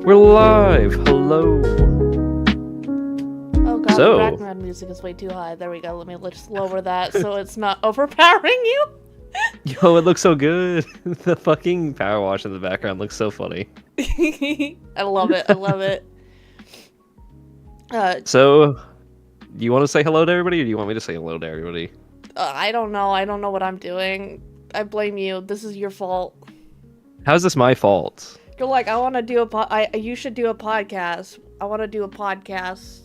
We're live! Hello! Oh god, So, the background music is way too high. There we go. Let me just lower that so it's not overpowering you. yo, it looks so good! The fucking power wash in the background looks so funny. I love it. I love it. So, do you want to say hello to everybody, or do you want me to say hello to everybody? I don't know. I don't know what I'm doing. I blame you. This is your fault. How's this my fault? You're like, I want to do you should do a podcast. I want to do a podcast.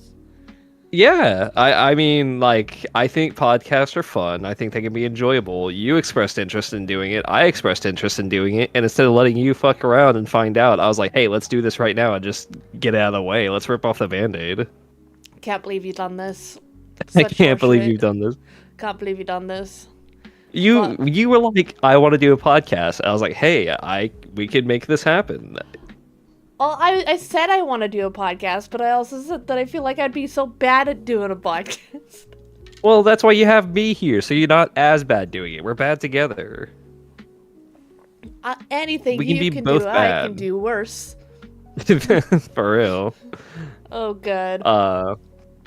Yeah, I mean, like, I think podcasts are fun. I think they can be enjoyable. You expressed interest in doing it. I expressed interest in doing it. And instead of letting you fuck around and find out, I was like, hey, let's do this right now and just get it out of the way. Let's rip off the Band-Aid. Can't believe you've done this. I can't believe you've done this. Can't believe you've done this. You were like, I want to do a podcast. I was like, hey, we could make this happen. Well, I said I want to do a podcast, but I also said that I feel like I'd be so bad at doing a podcast. Well, that's why you have me here, so you're not as bad doing it. We're bad together. Anything We can you be can both do, I bad. can do worse. For real. Oh, God.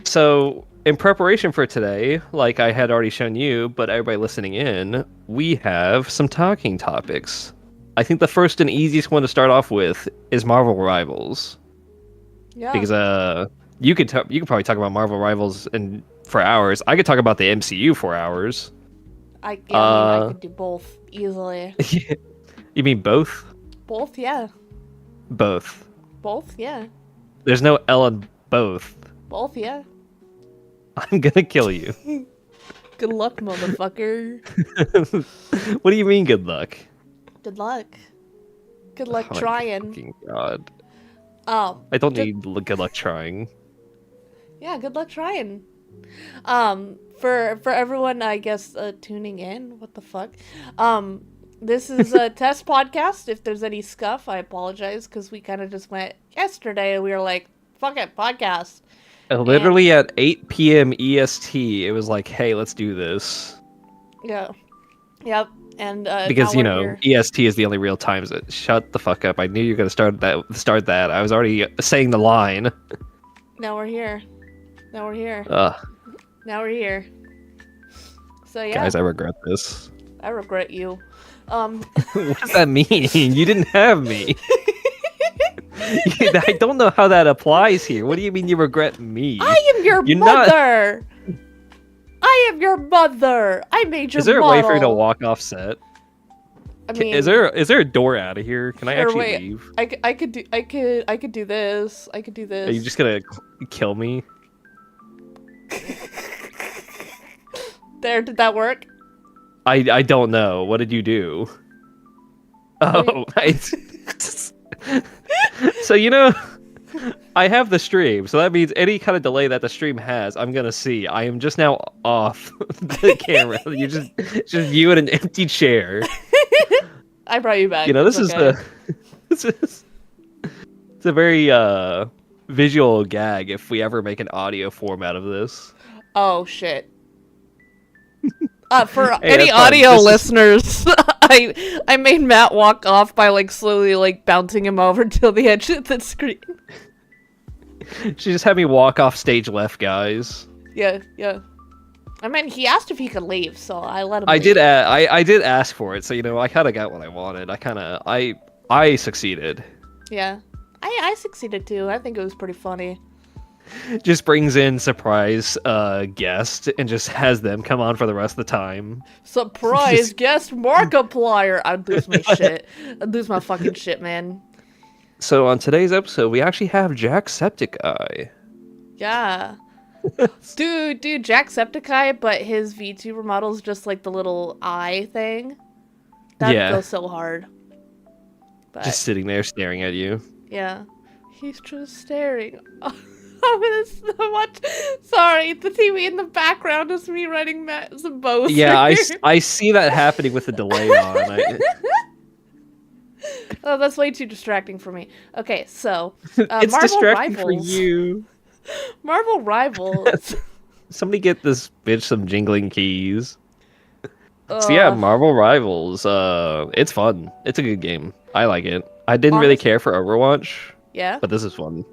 So, in preparation for today, like I had already shown you, but everybody listening in, we have some talking topics. I think the first and easiest one to start off with is Marvel Rivals. Yeah. Because you could probably talk about Marvel Rivals for hours. I could talk about the MCU for hours. I mean, I could do both easily. You mean both? Both, yeah. Both. Both, yeah. There's no L in both. Both, yeah. I'm gonna kill you. Good luck, motherfucker. What do you mean, good luck? Good luck. Good luck Oh my trying. fucking God. I don't need good luck trying. Yeah, good luck trying. For everyone, I guess, tuning in, what the fuck? This is a test podcast. If there's any scuff, I apologize, because we kind of just went yesterday and we were like, fuck it, podcast. Literally at 8 p.m. EST, it was like, hey, let's do this. Yeah. Yep. And Because, now we're here. EST is the only real time. Shut the fuck up. I knew you were going to start that. I was already saying the line. Now we're here. Now we're here. Ugh. Now we're here. So yeah. Guys, I regret this. I regret you. What does that mean? You didn't have me. I don't know how that applies here. What do you mean you regret me? I am your mother! I am your mother! I made your Is there a model. way for you to walk off set? I mean, is there a door out of here? Can I sure, actually wait. leave? I could do this. I could do this. Are you just gonna kill me? There, did that work? I don't know. What did you do? Oh, so I have the stream, so that means any kind of delay that the stream has, I'm gonna see. I am just now off the camera. You're just you in an empty chair. I brought you back. This it's is okay. it's a very visual gag if we ever make an audio format of this. Oh shit. For Hey, any that's fine. audio listeners, I made Matt walk off by slowly bouncing him over to the edge of the screen. She just had me walk off stage left, guys. Yeah. I mean, he asked if he could leave, so I let him. I leave. did. I did ask for it, so I kind of got what I wanted. I succeeded. Yeah, I succeeded too. I think it was pretty funny. Just brings in surprise guest and just has them come on for the rest of the time. Surprise guest Markiplier. I'd lose my shit. I'd lose my fucking shit, man. So on today's episode, we actually have Jacksepticeye. Yeah. Dude, Jacksepticeye, but his VTuber model is just like the little eye thing. That goes so hard. But, just sitting there staring at you. yeah. He's just staring. I'm gonna so much. Sorry, the TV in the background is me writing some Bozos. Yeah, I see that happening with the delay on. Oh, that's way too distracting for me. Okay, so it's Marvel distracting Rivals. for you. Marvel Rivals. Somebody get this bitch some jingling keys. So yeah, Marvel Rivals. It's fun. It's a good game. I like it. I didn't really care for Overwatch, Yeah. but this is fun.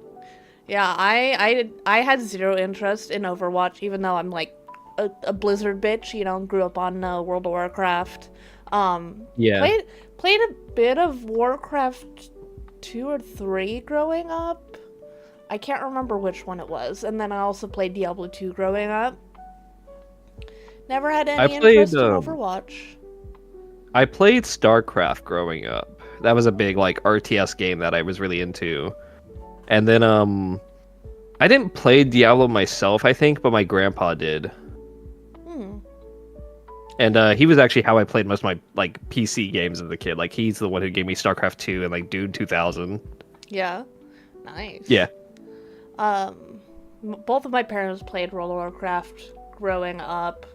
Yeah, I had zero interest in Overwatch, even though I'm like a Blizzard bitch. You know, grew up on World of Warcraft. Yeah. Played a bit of Warcraft 2 or 3 growing up. I can't remember which one it was. And then I also played Diablo 2 growing up. Never had I any played interest in Overwatch. I played StarCraft growing up. That was a big like RTS game that I was really into. And then I didn't play Diablo myself, I think, but my grandpa did. Hmm. And he was actually how I played most of my like PC games as a kid. Like he's the one who gave me StarCraft 2 and like Dune 2000. Yeah. Nice. Yeah. Both of my parents played World of Warcraft growing up.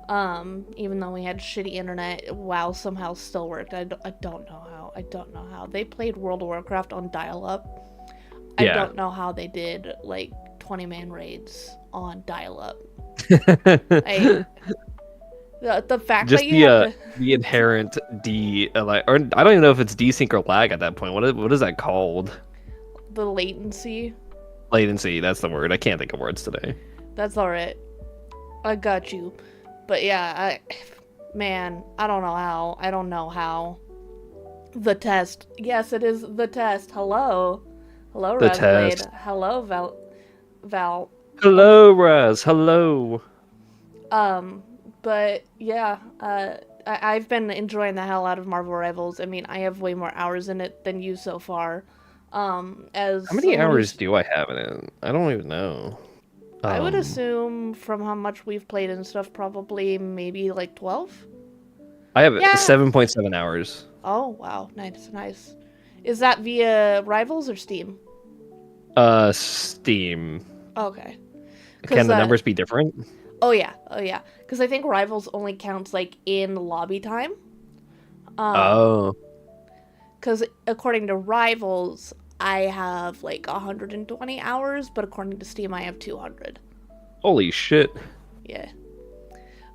Even though we had shitty internet, WoW somehow still worked. I don't know how. I don't know how. They played World of Warcraft on dial-up. I Yeah. don't know how they did, like, 20-man raids on dial-up. The fact Just that you have to... the inherent or I don't even know if it's desync or lag at that point. What is that called? The latency. Latency, that's the word. I can't think of words today. That's alright. I got you. But yeah, man, I don't know how. I don't know how. The test. Yes, it is the test. Hello. Hello, The Razblade. test. Hello, Val. Hello, Raz. Hello. But yeah, I've been enjoying the hell out of Marvel Rivals. I mean, I have way more hours in it than you so far. As How many hours do I have in it? I don't even know. I would assume from how much we've played and stuff, probably maybe like 12? I have Yeah. 7.7 hours. Oh, wow. Nice, nice. Is that via Rivals or Steam? Steam. Okay. Can the numbers be different? Oh, yeah. Oh, yeah. Because I think Rivals only counts, like, in lobby time. Oh. Because according to Rivals, I have, like, 120 hours, but according to Steam, I have 200. Holy shit. Yeah.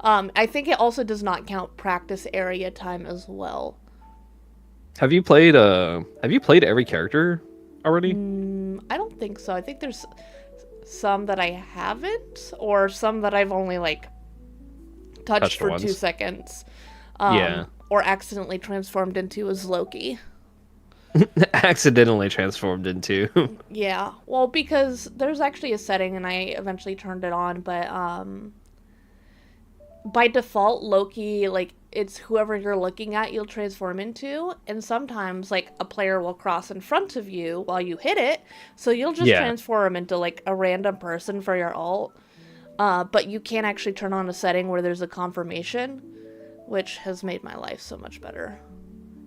I think it also does not count practice area time as well. Have you played every character already? I don't think so. I think there's some that I haven't, or some that I've only, like, touched for once. 2 seconds. Yeah. Or accidentally transformed into as Loki. Accidentally transformed into. Yeah. Well, because there's actually a setting, and I eventually turned it on, but by default, Loki, like, it's whoever you're looking at you'll transform into, and sometimes, like, a player will cross in front of you while you hit it, so you'll just transform into, like, a random person for your ult. But you can't actually turn on a setting where there's a confirmation, which has made my life so much better.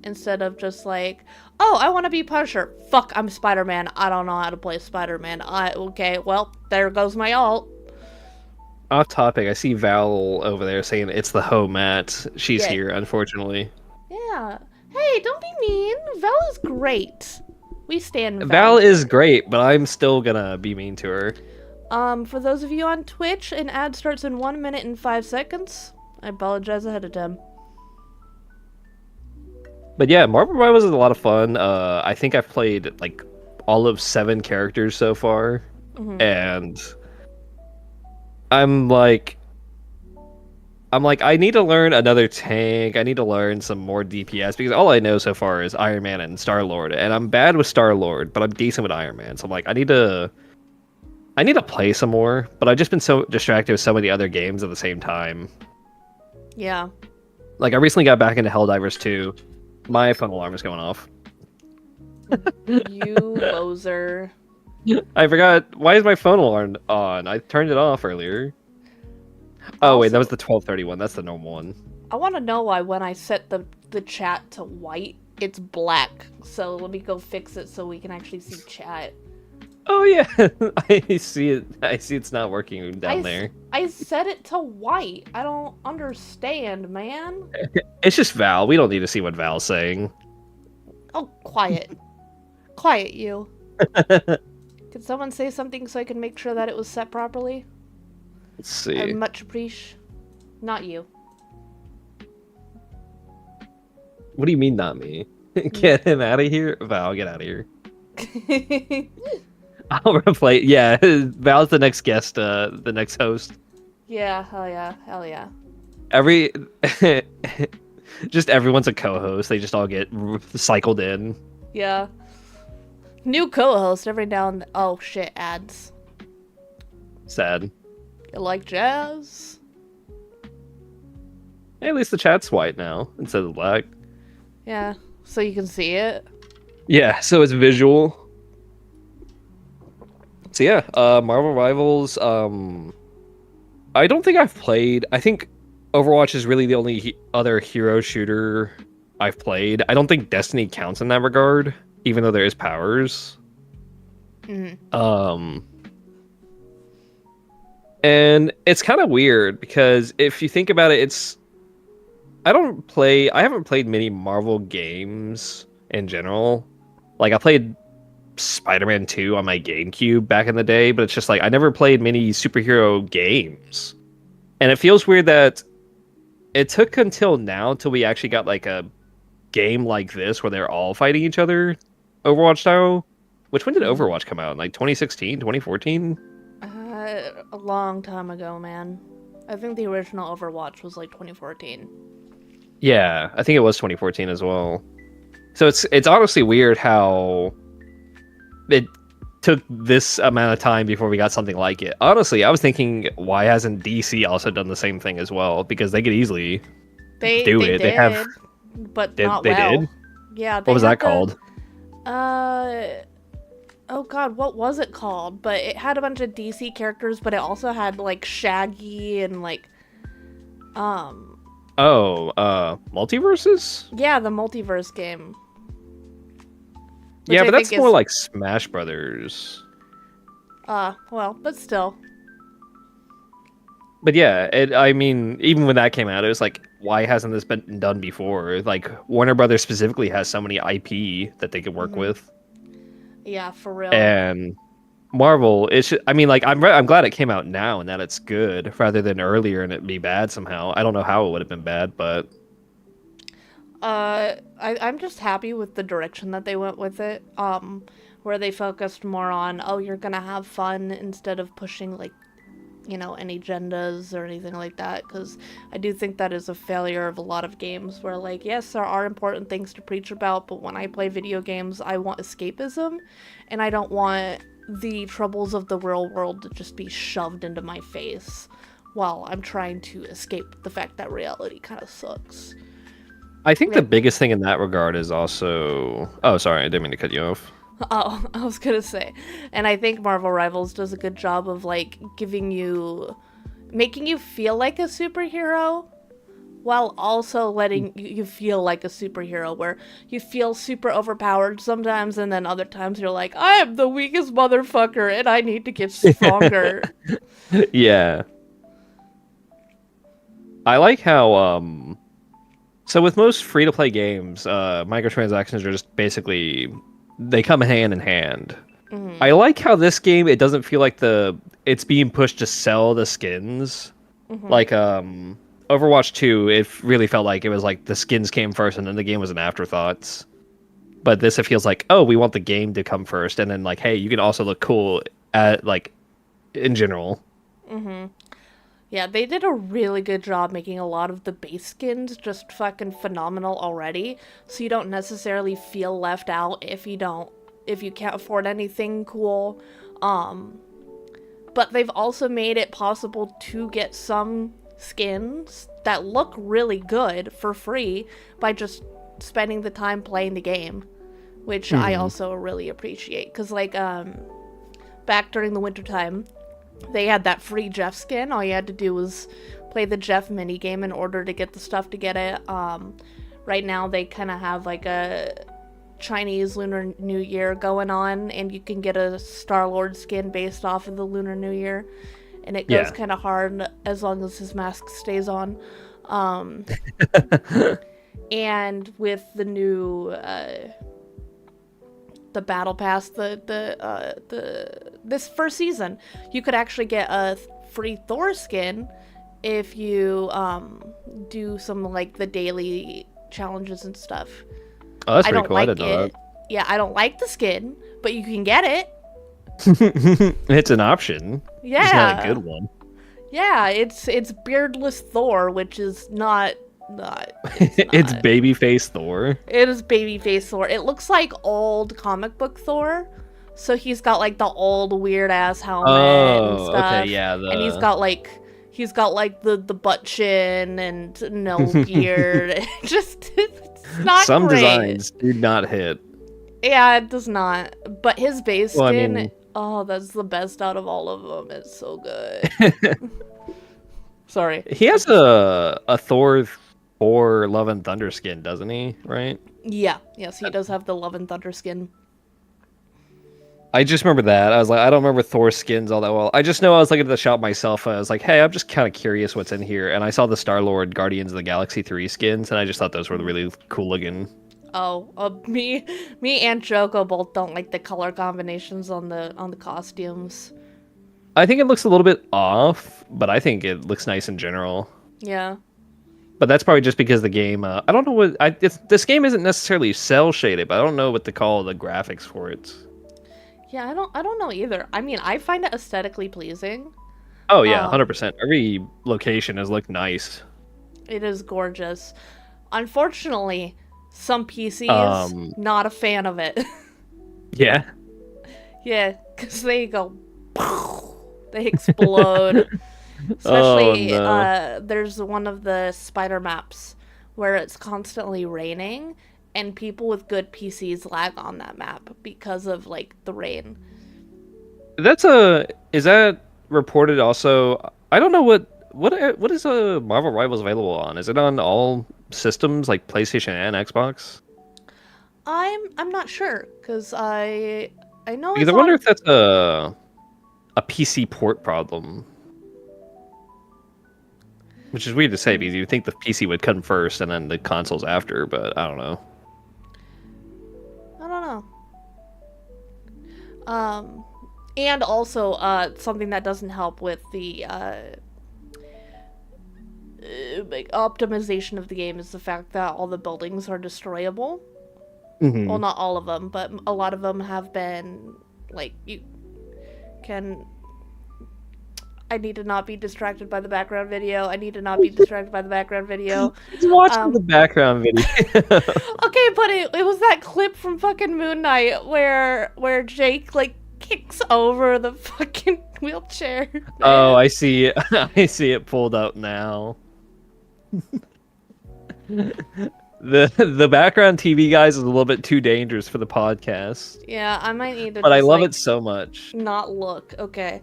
Instead of just like, oh, I want to be Punisher. Fuck, I'm Spider-Man. I don't know how to play Spider-Man. Okay, well, there goes my ult. Off topic, I see Val over there saying it's the home mat. She's here, unfortunately. Yeah. Hey, don't be mean. Val is great. We stand Val. Val is great, but I'm still gonna be mean to her. For those of you on Twitch, an ad starts in 1 minute and 5 seconds. I apologize ahead of time. But yeah, Marvel Rivals is a lot of fun. I think I've played like all of 7 characters so far, and I'm like, I need to learn another tank. I need to learn some more DPS because all I know so far is Iron Man and Star-Lord, and I'm bad with Star-Lord, but I'm decent with Iron Man. So I'm like, I need to play some more, but I've just been so distracted with so many other games at the same time. Yeah. Like I recently got back into Helldivers 2. My phone alarm is going off. You loser. I forgot. Why is my phone alarm on? I turned it off earlier. Oh, wait, that was the 12:31. That's the normal one. I want to know why when I set the chat to white, it's black. So let me go fix it so we can actually see chat. Oh, yeah. I see it. I see it's not working down there. I set it to white. I don't understand, man. It's just Val. We don't need to see what Val's saying. Oh, quiet. Quiet, you. Could someone say something so I can make sure that it was set properly? Let's see. I much appreciate. Not you. What do you mean, not me? Get him out of here? Val, get out of here. I'll replace. Yeah, Val's the next guest, the next host. Yeah, hell yeah, hell yeah. Every, just everyone's a co-host. They just all get cycled in. Yeah. New co-host every now and then. Oh shit, ads. Sad. You like jazz? Hey, at least the chat's white now instead of black. Yeah, so you can see it. Yeah, so it's visual. So yeah, Marvel Rivals. I don't think I've played. I think Overwatch is really the only other hero shooter I've played. I don't think Destiny counts in that regard, even though there is powers. Mm-hmm. And it's kind of weird because if you think about it, I haven't played many Marvel games in general. Like I played Spider-Man 2 on my GameCube back in the day, but it's just like I never played many superhero games. And it feels weird that it took until now till we actually got like a game like this where they're all fighting each other, Overwatch style. Which when did Overwatch come out? Like 2016, 2014? A long time ago, man. I think the original Overwatch was like 2014. Yeah, I think it was 2014 as well. So it's honestly weird how it took this amount of time before we got something like it. Honestly, I was thinking, why hasn't DC also done the same thing as well? Because they could easily do it. Did, They have, but they, not they well. did. Yeah. What was that called? Oh god, what was it called? But it had a bunch of DC characters, but it also had like Shaggy and like, Multiverses? yeah, the multiverse game. Yeah, I but that's think more is- like Smash Brothers. Well, but still. But yeah, I mean, even when that came out, it was like, why hasn't this been done before? Like Warner Brothers specifically has so many IP that they could work with. Yeah, for real. And Marvel, I mean, like I'm glad it came out now and that it's good rather than earlier and it be bad somehow. I don't know how it would have been bad, but I'm just happy with the direction that they went with it. Where they focused more on, oh, you're gonna have fun instead of pushing like, any agendas or anything like that. Because I do think that is a failure of a lot of games where, like, yes, there are important things to preach about, but when I play video games, I want escapism, and I don't want the troubles of the real world to just be shoved into my face while I'm trying to escape the fact that reality kind of sucks. I think the biggest thing in that regard is also. Oh, sorry, I didn't mean to cut you off. Oh, I was gonna say. And I think Marvel Rivals does a good job of, like, making you feel like a superhero, while also letting you feel like a superhero, where you feel super overpowered sometimes, and then other times you're like, I am the weakest motherfucker, and I need to get stronger. Yeah. I like how, so with most free-to-play games, microtransactions are just basically, they come hand in hand. I like how this game, it doesn't feel like it's being pushed to sell the skins. Like, Overwatch 2, it really felt like it was like the skins came first and then the game was an afterthought. But this, it feels like, oh, we want the game to come first, and then like, hey, you can also look cool at, like, in general. Yeah, they did a really good job making a lot of the base skins just fucking phenomenal already, so you don't necessarily feel left out if you can't afford anything cool. But they've also made it possible to get some skins that look really good for free by just spending the time playing the game, which I also really appreciate, because like back during the wintertime, they had that free Jeff skin. All you had to do was play the Jeff minigame in order to get the stuff to get it. Right now they kind of have like a Chinese Lunar New Year going on, and you can get a Star-Lord skin based off of the Lunar New Year, and it goes kind of hard as long as his mask stays on. And with the new the battle pass, this first season, you could actually get a free Thor skin if you do some like the daily challenges and stuff. Oh, that's pretty cool. I didn't know that. Yeah, I don't like the skin, but you can get it. It's an option. Yeah. It's not a good one. Yeah, it's beardless Thor, which is not. It's babyface Thor. It is babyface Thor. It looks like old comic book Thor. So he's got like the old weird ass helmet and stuff. Okay, yeah. And he's got like the butt chin and no beard. It's not Some great. designs do not hit. Yeah, it does not. But his base Well, I skin, mean- oh, that's the best out of all of them. It's so good. Sorry. He has a Thor 4 Love and Thunder skin, doesn't he? Right? Yeah. Yes, he does have the Love and Thunder skin. I just remember that. I was like, I don't remember Thor skins all that well. I just know I was looking at the shop myself, and I was like, hey, I'm just kind of curious what's in here. And I saw the Star-Lord Guardians of the Galaxy 3 skins, and I just thought those were really cool looking. Oh, me and Joko both don't like the color combinations on the costumes. I think it looks a little bit off, but I think it looks nice in general. Yeah. But that's probably just because the game. I don't know what this game isn't necessarily cell shaded, but I don't know what to call the graphics for it. Yeah, I don't know either. I mean, I find it aesthetically pleasing. Oh yeah, 100%. Every location has looked nice. It is gorgeous. Unfortunately, some PCs not a fan of it. Yeah. Yeah, because they go, they explode. Especially, there's one of the spider maps where it's constantly raining, and people with good PCs lag on that map because of like the rain. Is that reported also? I don't know what is Marvel Rivals available on? Is it on all systems like PlayStation and Xbox? I'm not sure because I know Because I wonder if that's a PC port problem. Which is weird to say because you'd think the PC would come first and then the consoles after, but I don't know. I don't know. And also, something that doesn't help with the like optimization of the game is the fact that all the buildings are destroyable. Mm-hmm. Well, not all of them, but a lot of them have been like you can. I need to not be distracted by the background video. Just watching the background video. Okay, but it was that clip from fucking Moon Knight where Jake like kicks over the fucking wheelchair. Man. Oh, I see it. I see it pulled up now. The background TV guys is a little bit too dangerous for the podcast. Yeah, I might need to. But I love it so much. Not look. Okay.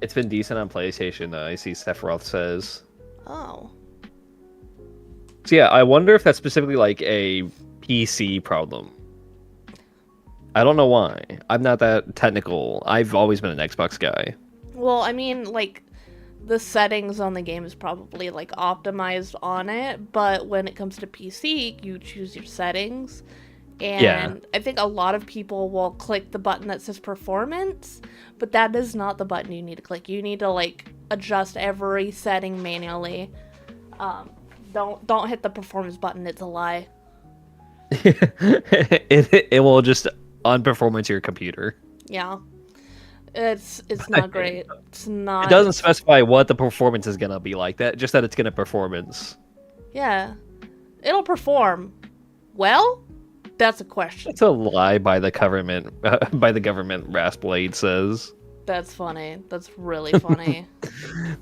It's been decent on PlayStation, I see Sephiroth says. Oh. So yeah, I wonder if that's specifically like a PC problem. I don't know why. I'm not that technical. I've always been an Xbox guy. Well, I mean, like, the settings on the game is probably, like, optimized on it, but when it comes to PC, you choose your settings. And Yeah. I think a lot of people will click the button that says performance, but that is not the button you need to click. You need to like adjust every setting manually. Don't hit the performance button. It's a lie. it will just unperformance your computer. Yeah, it's not great. It's not. It doesn't specify what the performance is gonna be like. That just that it's gonna performance. Yeah, it'll perform. Well. That's a question. It's a lie by the government. Rastblade says. That's funny. That's really funny.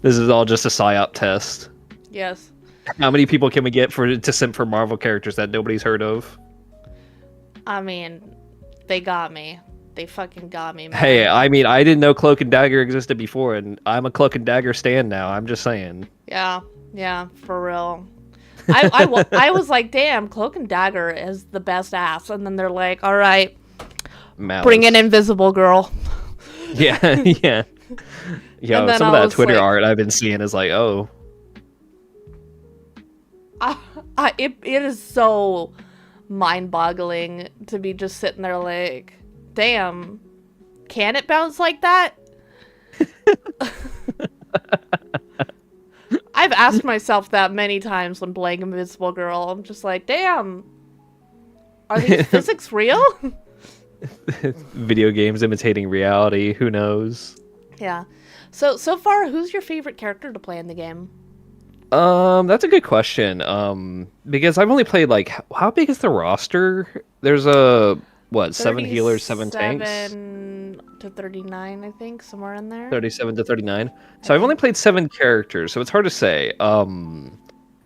This is all just a psyop test. Yes. How many people can we get to simp for Marvel characters that nobody's heard of? I mean, they got me. They fucking got me, man. Hey, I mean, I didn't know Cloak and Dagger existed before, and I'm a Cloak and Dagger stan now. I'm just saying. Yeah, for real. I was like, damn, Cloak and Dagger is the best ass. And then they're like, all right, Malice. bring an invisible girl. Yeah, yeah. Yo, some of that Twitter like, art I've been seeing is like, oh. It is so mind-boggling to be just sitting there like, damn, can it bounce like that? I've asked myself that many times when playing Invisible Girl. I'm just like, damn, are these physics real? Video games imitating reality. Who knows? Yeah. So far, who's your favorite character to play in the game? That's a good question. Because I've only played like how big is the roster? There's a what, 7 healers, 7 tanks? 37 to 39, I think, somewhere in there. 37 to 39. I So I've only think. played 7 characters, so it's hard to say.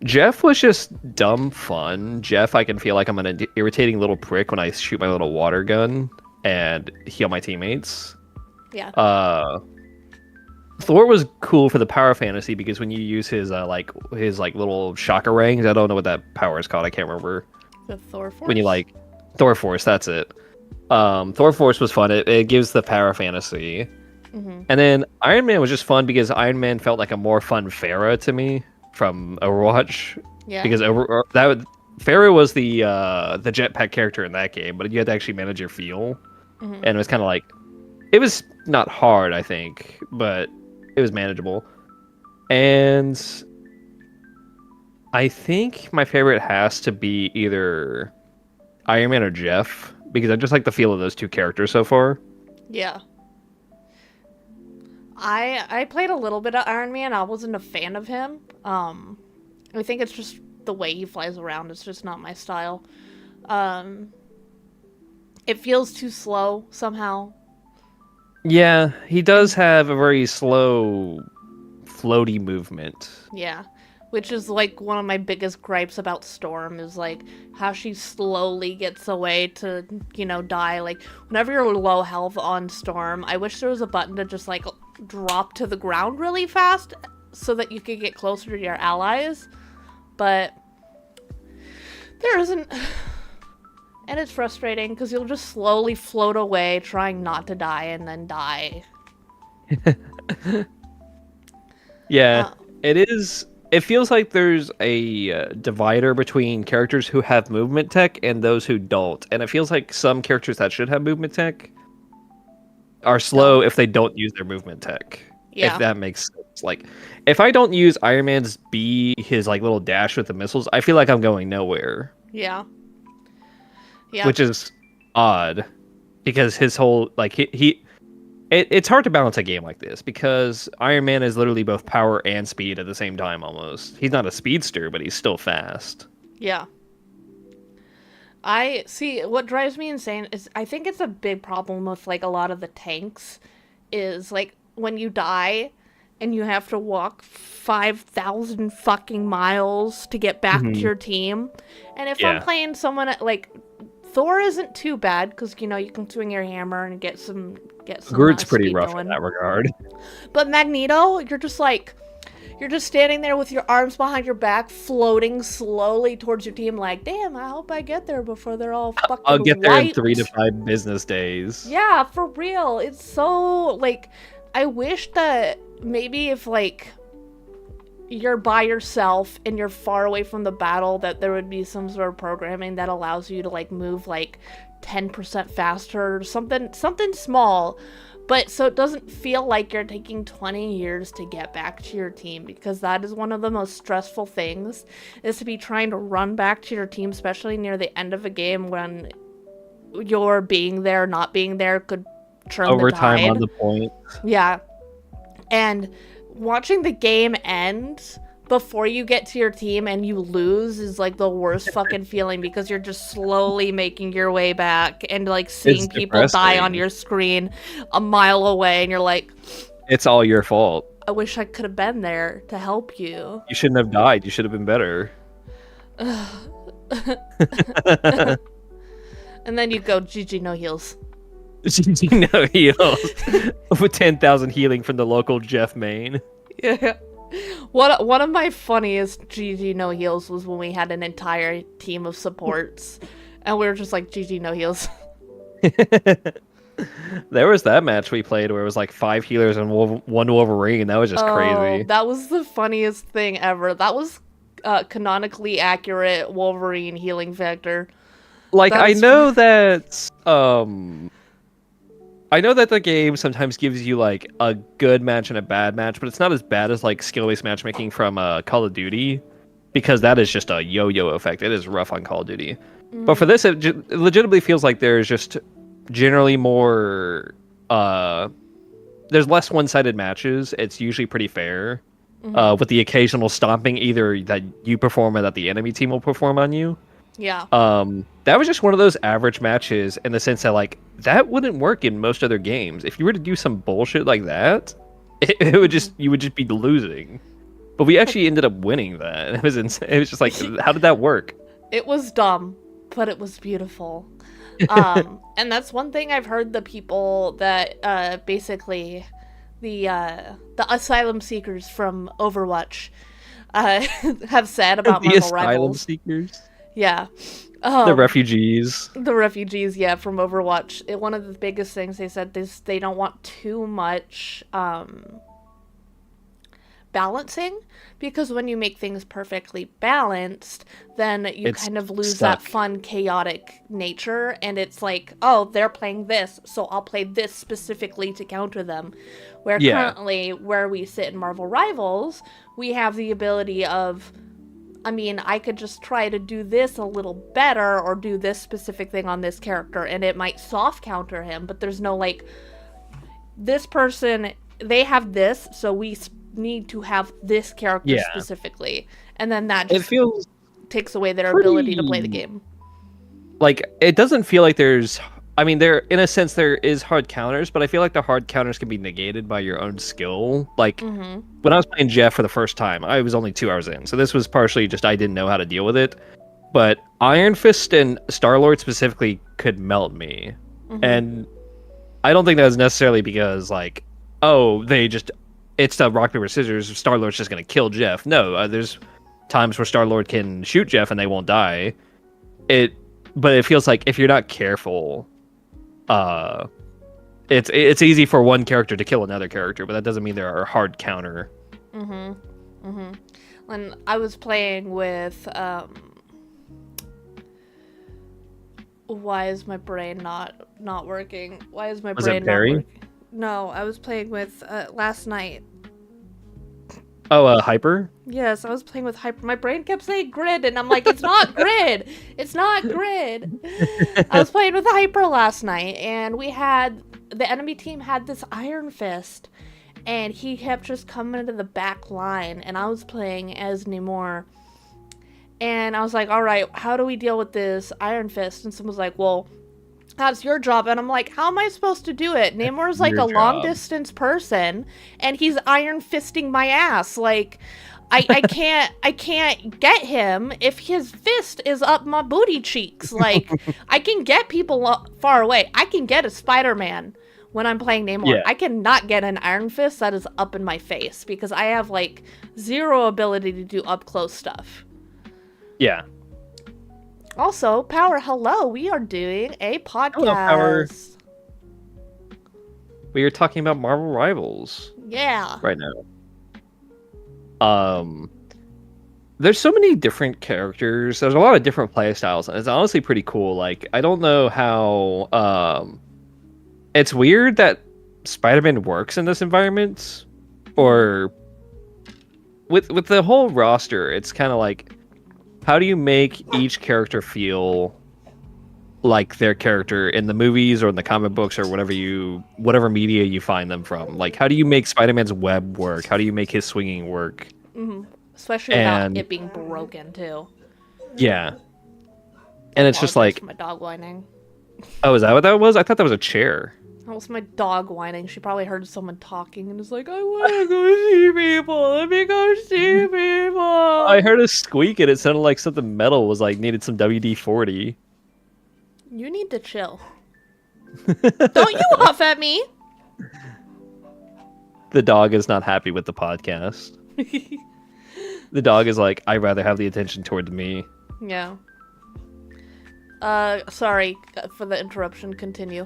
Jeff was just dumb fun. Jeff, I can feel like I'm an irritating little prick when I shoot my little water gun and heal my teammates. Yeah. Thor was cool for the power fantasy because when you use his little chakra rings, I don't know what that power is called. I can't remember. The Thor Force. When you like Thor Force, that's it. Thor Force was fun. It gives the power fantasy. Mm-hmm. And then Iron Man was just fun because Iron Man felt like a more fun Pharah to me from Overwatch. Yeah. Because Pharah was the jetpack character in that game, but you had to actually manage your fuel, Mm-hmm. and it was kind of like it was not hard, I think, but it was manageable. And I think my favorite has to be either Iron Man or Jeff because I just like the feel of those two characters so far. Yeah. I played a little bit of Iron Man. I wasn't a fan of him. I think it's just the way he flies around. It's just not my style. It feels too slow somehow. Yeah, he does have a very slow, floaty movement. Yeah. Which is like one of my biggest gripes about Storm is like how she slowly gets away to, die. Like whenever you're low health on Storm, I wish there was a button to just like drop to the ground really fast so that you could get closer to your allies. But there isn't. And it's frustrating because you'll just slowly float away trying not to die and then die. Yeah, Uh, it is. It feels like there's a divider between characters who have movement tech and those who don't. And it feels like some characters that should have movement tech are slow if they don't use their movement tech. Yeah. If that makes sense. Like, if I don't use Iron Man's B, his like little dash with the missiles, I feel like I'm going nowhere. Yeah. Yeah. Which is odd because his whole like it's hard to balance a game like this because Iron Man is literally both power and speed at the same time almost. He's not a speedster, but he's still fast. Yeah. I see what drives me insane is I think it's a big problem with like a lot of the tanks is like when you die and you have to walk 5,000 fucking miles to get back to your team. And if I'm playing someone like Thor isn't too bad because you can swing your hammer and get some Groot's pretty speed rough going. in that regard. But Magneto, you're just standing there with your arms behind your back, floating slowly towards your team. Like, damn, I hope I get there before they're all fucking. I'll get there in wiped. 3 to 5 business days. Yeah, for real. It's so like, I wish that maybe if like you're by yourself and you're far away from the battle, that there would be some sort of programming that allows you to like move like 10% faster or something small, but so it doesn't feel like you're taking 20 years to get back to your team, because that is one of the most stressful things, is to be trying to run back to your team, especially near the end of a game when your being there, not being there could turn the Overtime tide. on the point. Yeah. And watching the game end before you get to your team and you lose is like the worst fucking feeling, because you're just slowly making your way back and like seeing people die on your screen a mile away, and you're like, it's all your fault. I wish I could have been there to help you. You shouldn't have died. You should have been better. And then you go, GG, no heals. No heals. With 10,000 healing from the local Jeff main. Yeah. One of my funniest GG no heals was when we had an entire team of supports and we were just like, GG no heals. There was that match we played where it was like 5 healers and one Wolverine. That was just crazy. That was the funniest thing ever. That was canonically accurate Wolverine healing factor. Like, I know that the game sometimes gives you like a good match and a bad match, but it's not as bad as like skill-based matchmaking from Call of Duty, because that is just a yo-yo effect. It is rough on Call of Duty. But for this, it legitimately feels like there's just generally more there's less one-sided matches. It's usually pretty fair. With the occasional stomping either that you perform or that the enemy team will perform on you. Yeah. That was just one of those average matches in the sense that like that wouldn't work in most other games. If you were to do some bullshit like that, it would just you would just be losing. But we actually ended up winning that. It was insane. It was just like, how did that work? It was dumb, but it was beautiful. And that's one thing I've heard the people that basically the asylum seekers from Overwatch have said about The Marvel asylum Rivals. seekers, Yeah. the refugees. The refugees, yeah, from Overwatch. One of the biggest things they said is they don't want too much balancing, because when you make things perfectly balanced, then you It's kind of lose stuck. that fun, chaotic nature, and it's like, oh, they're playing this, so I'll play this specifically to counter them. Where currently, where we sit in Marvel Rivals, we have the ability of, I mean, I could just try to do this a little better, or do this specific thing on this character, and it might soft counter him, but there's no, like, this person, they have this, so we need to have this character specifically, and then that just It feels takes away their ability to play the pretty- game. like it doesn't feel like there's. I mean, there in a sense there is hard counters, but I feel like the hard counters can be negated by your own skill. Like when I was playing Jeff for the first time, I was only 2 hours in, so this was partially just I didn't know how to deal with it. But Iron Fist and Star-Lord specifically could melt me, and I don't think that was necessarily because like, oh, it's the rock paper scissors. Star-Lord's just gonna kill Jeff. No, there's times where Star-Lord can shoot Jeff and they won't die. But it feels like if you're not careful, it's easy for one character to kill another character, but that doesn't mean there are hard counter. When I was playing with why is my brain not working? Why is my Was brain it not Barry? working? No, I was playing with last night. Oh, Hyper? Yes, I was playing with Hyper. My brain kept saying Grid, and I'm like, it's not Grid! It's not Grid! I was playing with Hyper last night, and the enemy team had this Iron Fist, and he kept just coming into the back line, and I was playing as Namor. And I was like, alright, how do we deal with this Iron Fist? And someone was like, well, that's your job. And I'm like, how am I supposed to do it? Namor's like Your a long job. distance person, and he's iron fisting my ass. Like, I can't get him if his fist is up my booty cheeks. Like, I can get people far away. I can get a Spider-Man when I'm playing Namor. Yeah. I cannot get an Iron Fist that is up in my face, because I have like zero ability to do up close stuff. Yeah. Also, Power, hello. We are doing a podcast. Hello, Power. We are talking about Marvel Rivals Yeah. right now. There's so many different characters. There's a lot of different play styles, and it's honestly pretty cool. Like, I don't know how it's weird that Spider-Man works in this environment, or with the whole roster, it's kind of like, how do you make each character feel like their character in the movies or in the comic books or whatever media you find them from? Like, how do you make Spider-Man's web work? How do you make his swinging work? Especially without it being broken, too. Yeah. And it's just Apologize like, for my dog whining. oh, is that what that was? I thought that was a chair. That was my dog whining. She probably heard someone talking and is like, I want to go see people. Let me go see people. I heard a squeak and it sounded like something metal was like needed some WD-40. You need to chill. Don't you huff at me. The dog is not happy with the podcast. The dog is like, I'd rather have the attention towards me. Yeah. Sorry for the interruption. Continue.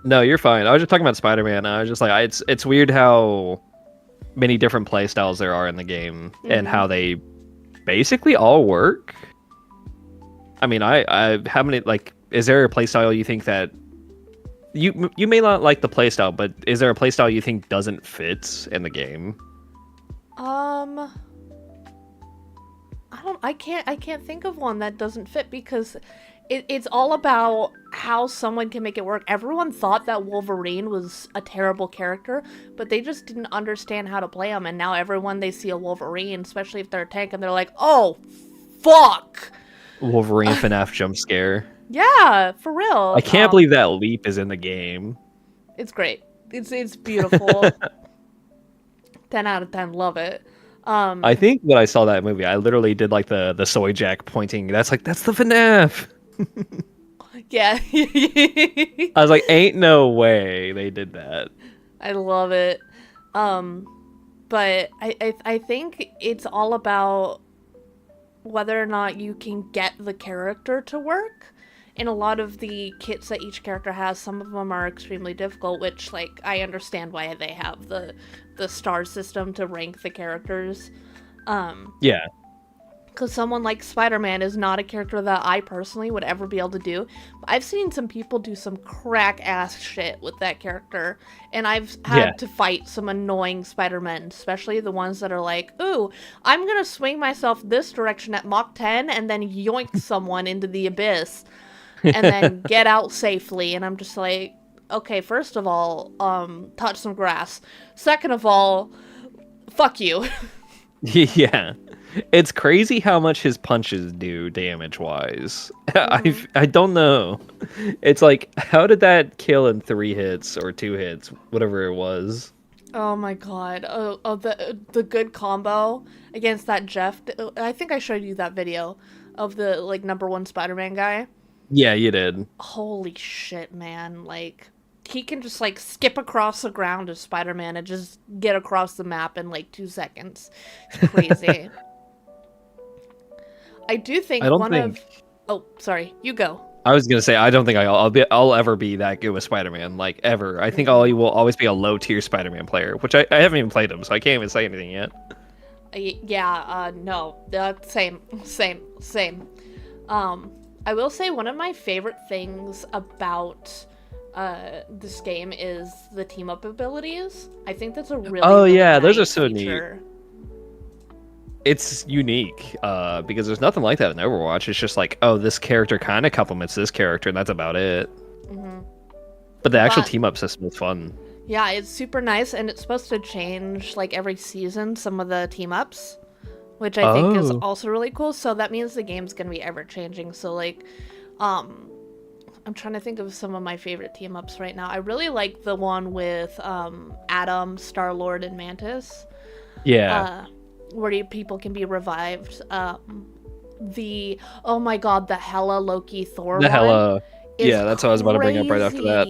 No, you're fine. I was just talking about Spider-Man. I was just like, it's weird how many different play styles there are in the game and how they basically all work. I mean, I how many, like, is there a play style you think that you may not like the play style, but is there a play style you think doesn't fit in the game? I can't think of one that doesn't fit, because it's all about how someone can make it work. Everyone thought that Wolverine was a terrible character, but they just didn't understand how to play him. And now everyone they see a Wolverine, especially if they're a tank, and they're like, "Oh, fuck!" Wolverine FNAF jump scare. Yeah, for real. I can't believe that leap is in the game. It's great. It's beautiful. 10 out of 10. Love it. I think when I saw that movie, I literally did like the soy jack pointing. That's the FNAF. Yeah. I was like, ain't no way they did that. I love it. But I think it's all about whether or not you can get the character to work. In a lot of the kits that each character has, some of them are extremely difficult, which, like, I understand why they have the star system to rank the characters. Yeah. Because someone like Spider-Man is not a character that I personally would ever be able to do. I've seen some people do some crack-ass shit with that character, and I've had to fight some annoying Spider-Men, especially the ones that are like, ooh, I'm gonna swing myself this direction at Mach 10 and then yoink someone into the abyss, and then get out safely. And I'm just like, okay, first of all, touch some grass. Second of all, fuck you. Yeah. It's crazy how much his punches do damage-wise. I don't know. It's like, how did that kill in 3 hits or 2 hits, whatever it was? Oh my god. The good combo against that Jeff. I think I showed you that video of the, like, #1 Spider-Man guy. Yeah, you did. Holy shit, man. Like, he can just, like, skip across the ground as Spider-Man and just get across the map in, like, 2 seconds. It's crazy. I do think Oh, sorry. You go. I was gonna say I don't think I'll ever be that good with Spider-Man, like ever. I think I will always be a low-tier Spider-Man player, which I haven't even played him, so I can't even say anything yet. No. Same. I will say one of my favorite things about this game is the team-up abilities. I think that's a really those nice are so feature. neat. It's unique because there's nothing like that in Overwatch. It's just like, oh, this character kind of complements this character, and that's about it. Mm-hmm. But the actual team-up system is fun. Yeah, it's super nice, and it's supposed to change, like, every season, some of the team-ups, which I think is also really cool. So that means the game's going to be ever-changing. So, like, I'm trying to think of some of my favorite team-ups right now. I really like the one with Atom, Star-Lord, and Mantis. Yeah. Where people can be revived. Oh my god, the Hela Loki Thor one. Yeah, that's what I was about to bring up right after that.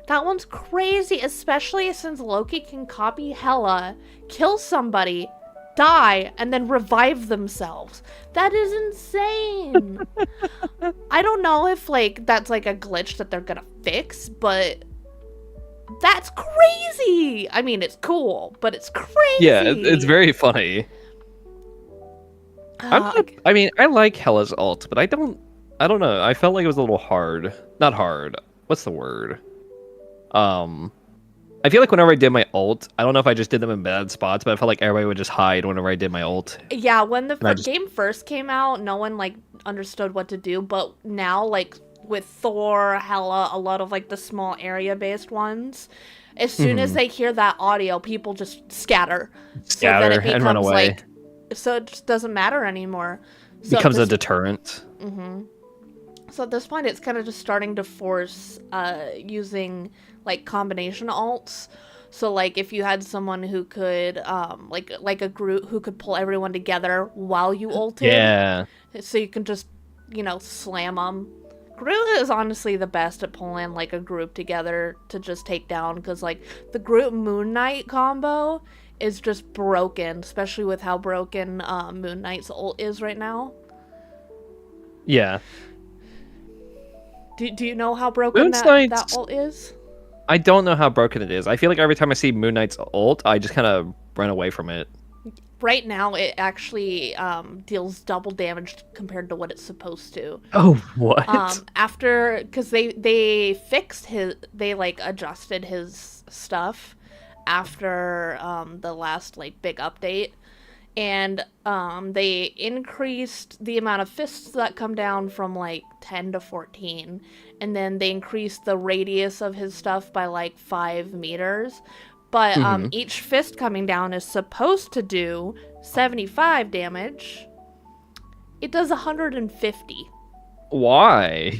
That one's crazy, especially since Loki can copy Hela, kill somebody, die, and then revive themselves. That is insane. I don't know if, like, that's like a glitch that they're gonna fix, but that's crazy! I mean, it's cool, but it's crazy! Yeah, it's very funny. I mean, I like Hela's ult, but I don't know. I felt like it was a little hard. Not hard. What's the word? I feel like whenever I did my ult, I don't know if I just did them in bad spots, but I felt like everybody would just hide whenever I did my ult. Yeah, when the game first came out, no one, like, understood what to do, but now, like, with Thor, Hela, a lot of, like, the small area-based ones, as soon as they hear that audio, people just scatter. So then it becomes, and run away. Like, so it just doesn't matter anymore. So becomes a deterrent. Mm-hmm. So at this point, it's kind of just starting to force using, like, combination alts. So, like, if you had someone who could, like a Groot who could pull everyone together while you ulted. Yeah. So you can just, slam them. Groot is honestly the best at pulling, like, a group together to just take down. Because, like, the Groot Moon Knight combo is just broken. Especially with how broken Moon Knight's ult is right now. Yeah. Do you know how broken that ult is? I don't know how broken it is. I feel like every time I see Moon Knight's ult, I just kind of run away from it. Right now, it actually deals double damage compared to what it's supposed to. Oh, what? Because they fixed they, like, adjusted his stuff after the last, like, big update. and they increased the amount of fists that come down from like 10 to 14, and then they increased the radius of his stuff by like 5 meters. But Hmm. each fist coming down is supposed to do 75 damage. It does 150. Why?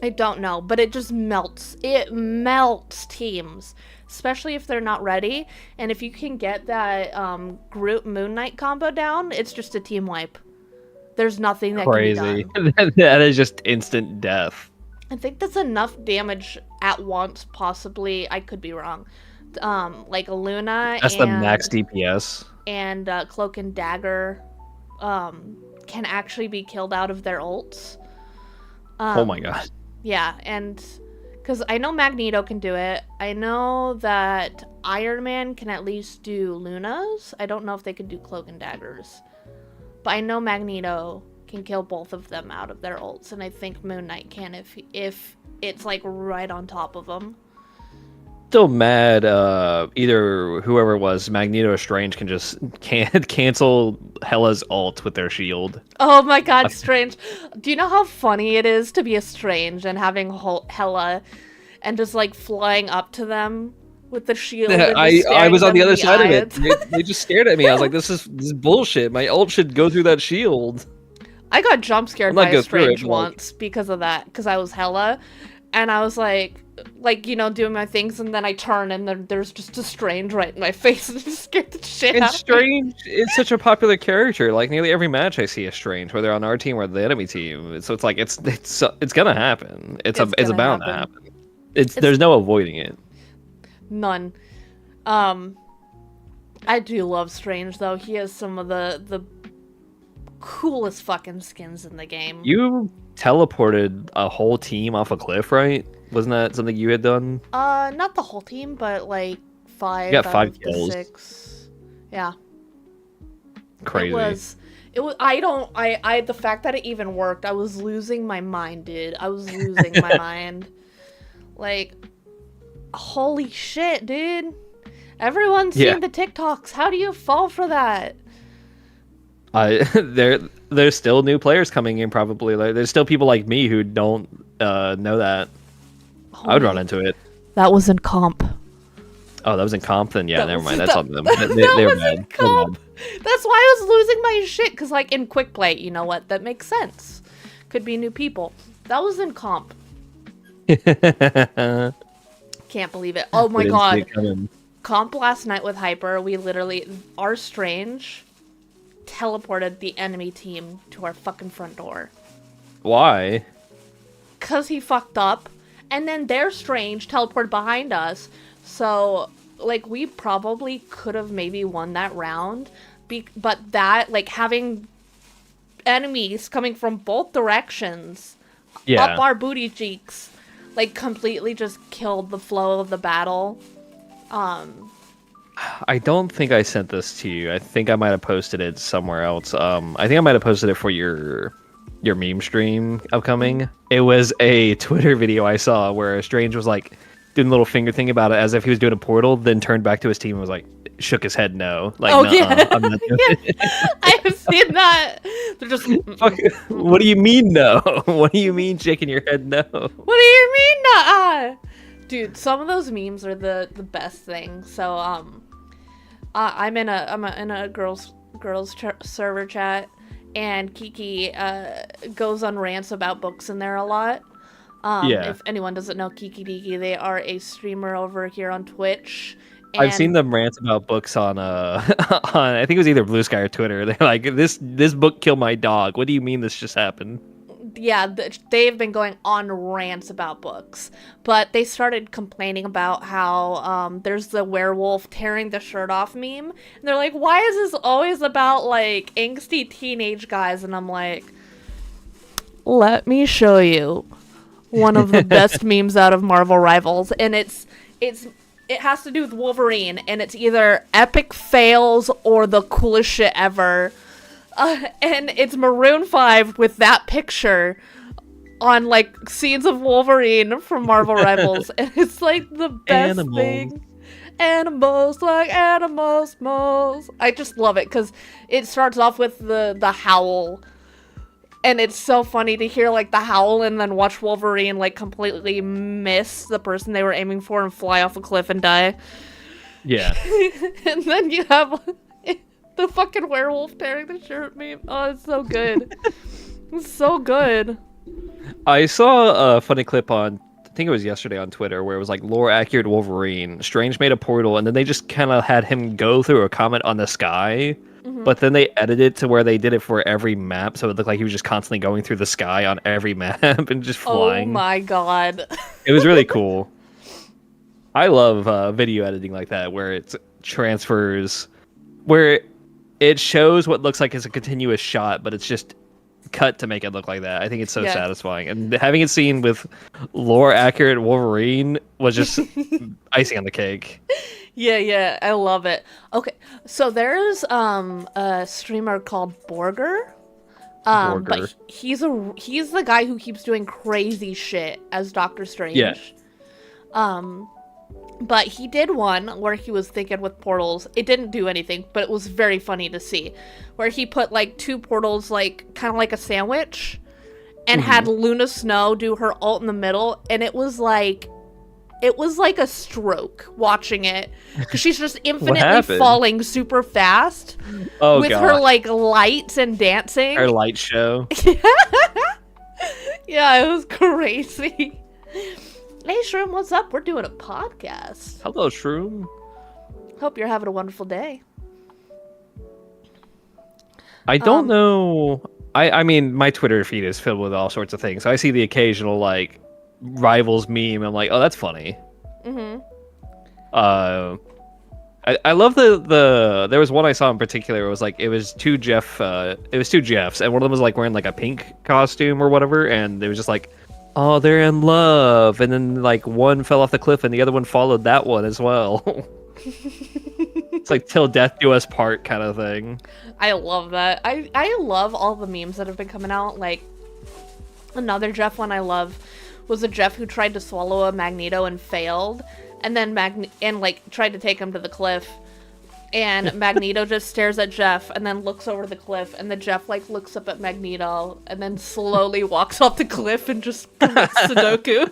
I don't know, but it just melts. It melts teams, especially if they're not ready. And if you can get that Groot Moon Knight combo down, it's just a team wipe. There's nothing that can be Crazy. done. That is just instant death. I think that's enough damage at once, possibly. I could be wrong. Like Luna That's the max DPS. and Cloak and Dagger can actually be killed out of their ults. Oh my god. Yeah, and because I know Magneto can do it. I know that Iron Man can at least do Lunas. I don't know if they could do Cloak and Daggers. But I know Magneto can kill both of them out of their ults, and I think Moon Knight can if it's like right on top of them. Still mad. Either whoever it was, Magneto or Strange, can just cancel Hela's ult with their shield. Oh my god, Strange. Do you know how funny it is to be a Strange and having Hela and just like flying up to them with the shield and just I was on staring the them other in side of eye? it. They just stared at me. I was like, this is bullshit. My ult should go through that shield. I got jump scared Well, by not go a through it, Strange but, like- once because of that, because I was Hela, and I was like, you know, doing my things, and then I turn, and then there's just a Strange right in my face, and it just scared the shit And out of me. Strange is such a popular character. Like nearly every match I see a Strange, whether on our team or the enemy team. So it's like it's gonna happen. It's gonna bound to happen. happen. There's no avoiding it. None. I do love Strange though. He has some of the coolest fucking skins in the game. You teleported a whole team off a cliff, right? Wasn't that something you had done? Not the whole team, but like 5 You got out 5 of the kills. 6. Yeah. Crazy. It was I the fact that it even worked, I was losing my mind, dude. I was losing my mind. Like, holy shit, dude. Everyone's Yeah. seeing the TikToks. How do you fall for that? There's still new players coming in probably. Like, there's still people like me who don't know that. I would run into it. That was in comp. Oh, that was in comp then? Yeah, That never was- mind. That's that- on them. that They're was mad. in comp. That's why I was losing my shit, because, like, in quick play, you know what? That makes sense. Could be new people. That was in comp. They're Can't believe it. Oh my Didn't see god. it coming. Comp last night with Hyper, we literally, our Strange teleported the enemy team to our fucking front door. Why? Because he fucked up. And then their Strange teleported behind us. So, like, we probably could have maybe won that round. But that, like, having enemies coming from both directions Yeah. up our booty cheeks, like, completely just killed the flow of the battle. I don't think I sent this to you. I think I might have posted it somewhere else. I think I might have posted it for your meme stream upcoming. It was a Twitter video I saw where Strange was like doing a little finger thing about it as if he was doing a portal, then turned back to his team and was like shook his head no. Like, Oh, nuh-uh, yeah. I'm not doing it. I have seen that. They're just, Fuck, what do you mean no? What do you mean shaking your head no? what do you mean, nuh-uh? Dude, some of those memes are the best thing. So, I'm in a girls server chat, and Kiki goes on rants about books in there a lot. Yeah. If anyone doesn't know Kiki Diki, they are a streamer over here on Twitch. I've seen and- them rant about books on on I think it was either Blue Sky or Twitter. They're like, this book killed my dog. What do you mean this just happened? Yeah, they've been going on rants about books, but they started complaining about how there's the werewolf tearing the shirt off meme, and they're like, why is this always about, like, angsty teenage guys? And I'm like, let me show you one of the best memes out of Marvel Rivals, and it has to do with Wolverine, and it's either epic fails or the coolest shit ever. And it's Maroon 5 with that picture on, like, scenes of Wolverine from Marvel Rivals. And it's, like, the best Animals. thing. Animals like animals, moles. I just love it because it starts off with the howl. And it's so funny to hear, like, the howl and then watch Wolverine, like, completely miss the person they were aiming for and fly off a cliff and die. Yeah. And then you have the fucking werewolf tearing the shirt meme. Oh, it's so good. It's so good. I saw a funny clip on, I think it was yesterday on Twitter, where it was like lore accurate Wolverine. Strange made a portal, and then they just kind of had him go through a comment on the sky. But then they edited it to where they did it for every map, so it looked like he was just constantly going through the sky on every map and just flying. Oh my god. It was really cool. I love video editing like that, where it transfers, where it shows what looks like it's a continuous shot, but it's just cut to make it look like that. I think it's so satisfying. And having it seen with lore accurate Wolverine was just icing on the cake. Yeah, I love it. Okay, so there's a streamer called Borger. But he's the guy who keeps doing crazy shit as Doctor Strange. Yeah. But he did one where he was thinking with portals. It didn't do anything, but it was very funny to see. Where he put like two portals, like kind of like a sandwich, and had Luna Snow do her ult in the middle, and it was like a stroke watching it, because she's just infinitely falling super fast with her like lights and dancing. Her light show. Yeah, it was crazy. Hey Shroom, what's up? We're doing a podcast. Hello, Shroom. Hope you're having a wonderful day. I don't know. I mean, my Twitter feed is filled with all sorts of things. So I see the occasional like Rivals meme. I'm like, oh, that's funny. I love the there was one I saw in particular. It was two Jeffs, and one of them was like wearing like a pink costume or whatever, and it was just like, oh, they're in love, and then like one fell off the cliff and the other one followed that one as well. It's like till death do us part kind of thing. I love that. I love all the memes that have been coming out. Like, another Jeff one I love was a Jeff who tried to swallow a Magneto and failed, and then tried to take him to the cliff, and Magneto just stares at Jeff and then looks over the cliff, and the Jeff like looks up at Magneto and then slowly walks off the cliff and just commits Sudoku.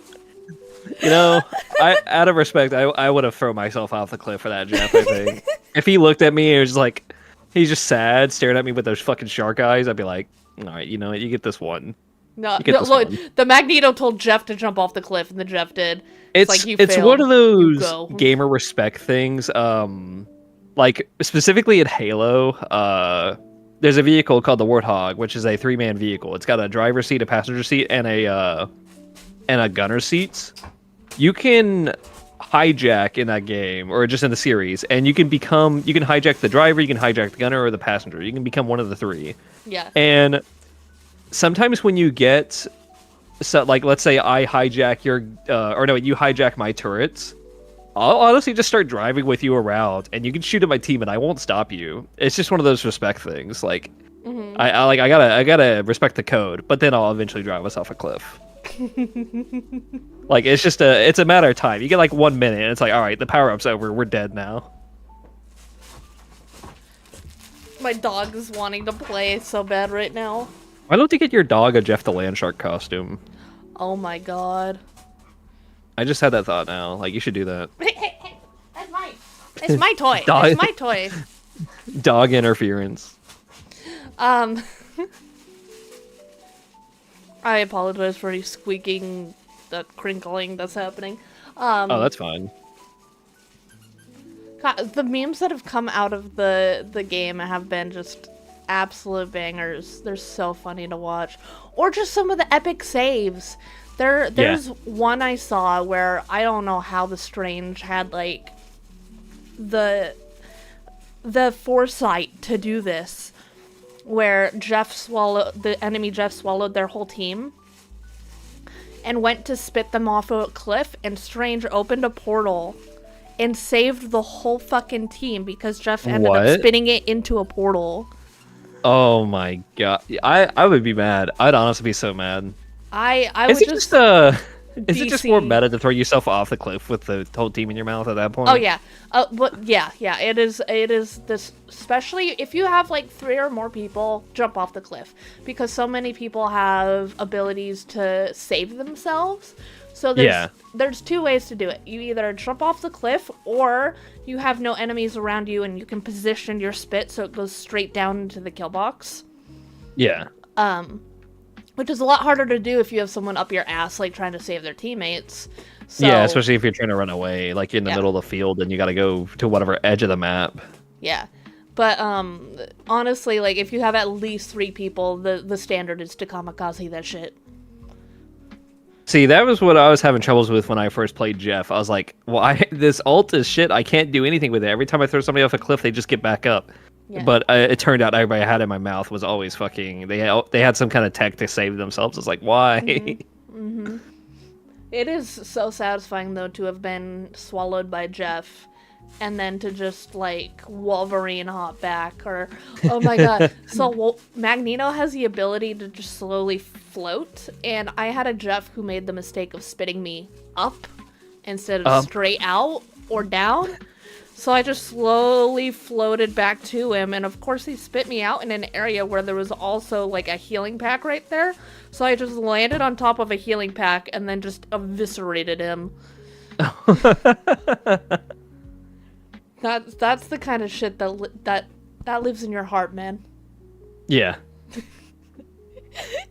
You know, out of respect, I would have thrown myself off the cliff for that Jeff, I think. If he looked at me and was just like, he's just sad, staring at me with those fucking shark eyes, I'd be like, all right, you know what, you get this one. No, look, the Magneto told Jeff to jump off the cliff, and the Jeff did. It's one of those gamer respect things. Like, specifically in Halo, there's a vehicle called the Warthog, which is a 3-man vehicle. It's got a driver's seat, a passenger seat, and a gunner seat. You can hijack in that game, or just in the series, and you can hijack the driver, you can hijack the gunner, or the passenger. You can become one of the three. Yeah. And sometimes when you get, so like, let's say I hijack you hijack my turrets, I'll honestly just start driving with you around, and you can shoot at my team, and I won't stop you. It's just one of those respect things. Like, I gotta respect the code, but then I'll eventually drive us off a cliff. Like, it's a matter of time. You get like 1 minute, and it's like, all right, the power up's over. We're dead now. My dog is wanting to play so bad right now. Why don't you get your dog a Jeff the Landshark costume? Oh my god. I just had that thought now. Like, you should do that. That's mine. It's my toy. Dog. It's my toy. Dog interference. I apologize for any squeaking, that crinkling that's happening. Oh, that's fine. God, the memes that have come out of the game have been just absolute bangers. They're so funny to watch. Or just some of the epic saves. There's one I saw where I don't know how the Strange had like the foresight to do this, where the enemy Jeff swallowed their whole team and went to spit them off a cliff, and Strange opened a portal and saved the whole fucking team because Jeff ended up spinning it into a portal. Oh my god. I would be mad. I'd honestly be so mad. I Is would it just Is it just more DC. meta to throw yourself off the cliff with the whole team in your mouth at that point? Oh yeah, but yeah, it is. It is this, especially if you have like 3 or more people jump off the cliff, because so many people have abilities to save themselves. So Yeah. there's 2 ways to do it. You either jump off the cliff, or you have no enemies around you, and you can position your spit so it goes straight down into the kill box. Yeah. Which is a lot harder to do if you have someone up your ass, like trying to save their teammates. So, Yeah, especially if you're trying to run away, like you're in the Yeah. middle of the field and you got to go to whatever edge of the map. Yeah. But honestly, like if you have at least 3 people, the standard is to kamikaze that shit. See, that was what I was having troubles with when I first played Jeff. I was like, well, this ult is shit. I can't do anything with it. Every time I throw somebody off a cliff, they just get back up. Yeah. But it turned out everybody I had in my mouth was always fucking. They had some kind of tech to save themselves. It's like, why? It is so satisfying though to have been swallowed by Jeff, and then to just like Wolverine hop back, or oh my god. So Magneto has the ability to just slowly float, and I had a Jeff who made the mistake of spitting me up instead of straight out or down. So I just slowly floated back to him, and of course he spit me out in an area where there was also like a healing pack right there. So I just landed on top of a healing pack and then just eviscerated him. That's the kind of shit that lives in your heart, man. Yeah.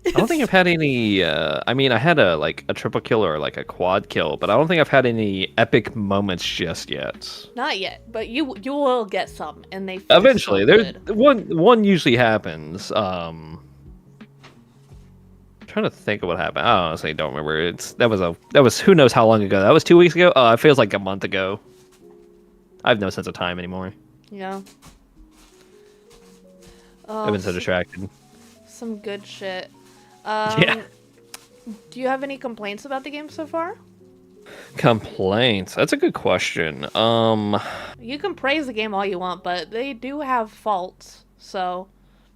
I don't think I've had any. I mean, I had a triple kill or like a quad kill, but I don't think I've had any epic moments just yet. Not yet, but you will get some, and they feel Eventually, so there's good. one usually happens. Trying to think of what happened. I honestly don't remember. That was who knows how long ago. That was 2 weeks ago. It feels like a month ago. I have no sense of time anymore. Yeah. I've been so distracted. Some good shit. Yeah. Do you have any complaints about the game so far? Complaints? That's a good question. You can praise the game all you want, but they do have faults. So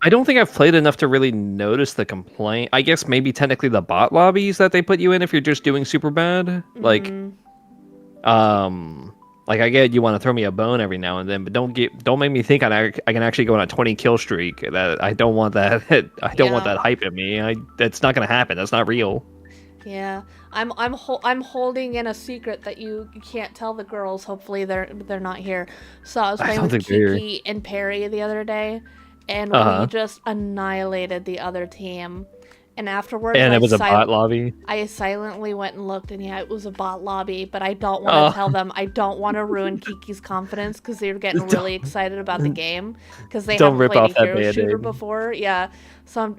I don't think I've played enough to really notice the complaint. I guess maybe technically the bot lobbies that they put you in if you're just doing super bad. Like I get you want to throw me a bone every now and then, but don't make me think I can actually go on a 20 kill streak. That I don't want that. I don't want that hype at me. That's not gonna happen. That's not real. Yeah, I'm holding in a secret that you can't tell the girls. Hopefully they're not here. So I was playing with Kiki and Perry the other day, and we just annihilated the other team. And afterwards, and it was a bot lobby. I silently went and looked, and yeah, it was a bot lobby. But I don't want to tell them. I don't want to ruin Kiki's confidence because they're getting really excited about the game because they haven't played a hero shooter before. Yeah, so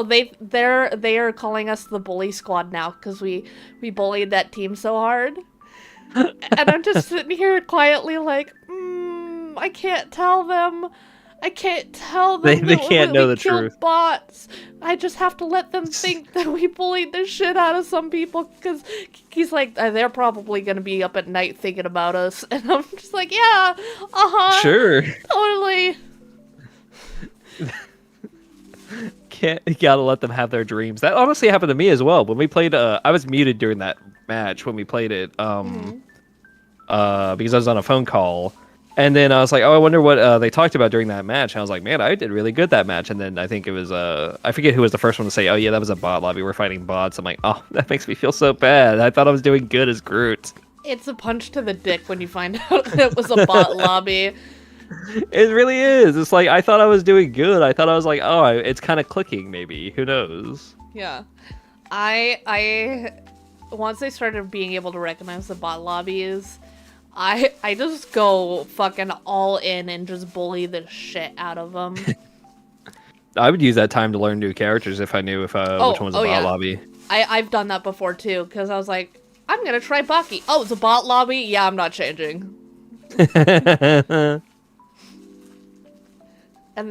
they are calling us the bully squad now because we bullied that team so hard. And I'm just sitting here quietly like, I can't tell them. I can't tell them they can't know the truth. Bots. I just have to let them think that we bullied the shit out of some people because he's like, they're probably going to be up at night thinking about us. And I'm just like, yeah, sure. Totally. You gotta let them have their dreams. That honestly happened to me as well. When we played, I was muted during that match when we played it because I was on a phone call. And then I was like, oh, I wonder what they talked about during that match. And I was like, man, I did really good that match. And then I think it was, I forget who was the first one to say, oh, yeah, that was a bot lobby. We're fighting bots. I'm like, oh, that makes me feel so bad. I thought I was doing good as Groot. It's a punch to the dick when you find out it was a bot lobby. It really is. It's like, I thought I was doing good. I thought I was like, oh, it's kind of clicking maybe. Who knows? Yeah. I once they started being able to recognize the bot lobbies, I just go fucking all in and just bully the shit out of them. I would use that time to learn new characters if I knew which one was a bot lobby. I've done that before too, because I was like, I'm gonna try Baki. Oh, it's a bot lobby? Yeah, I'm not changing. And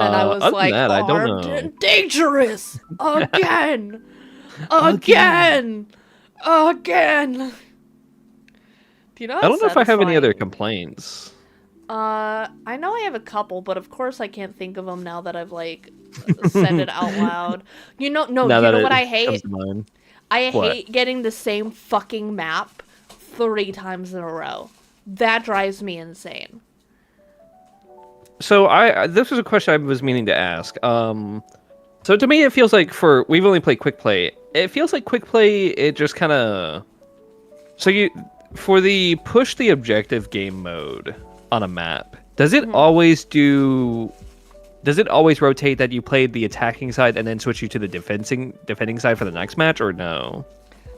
then I was like, armed and dangerous! Again! Again! Again! Do you know I don't know if I have any other complaints. I know I have a couple, but of course I can't think of them now that I've, like, said it out loud. You know what I hate? I What? hate getting the same fucking map 3 times in a row. That drives me insane. So this was a question I was meaning to ask. So to me, it feels like we've only played quick play. It feels like quick play. It just kind of for the push the objective game mode on a map. Does it always do? Does it always rotate that you played the attacking side and then switch you to the defending side for the next match, or no?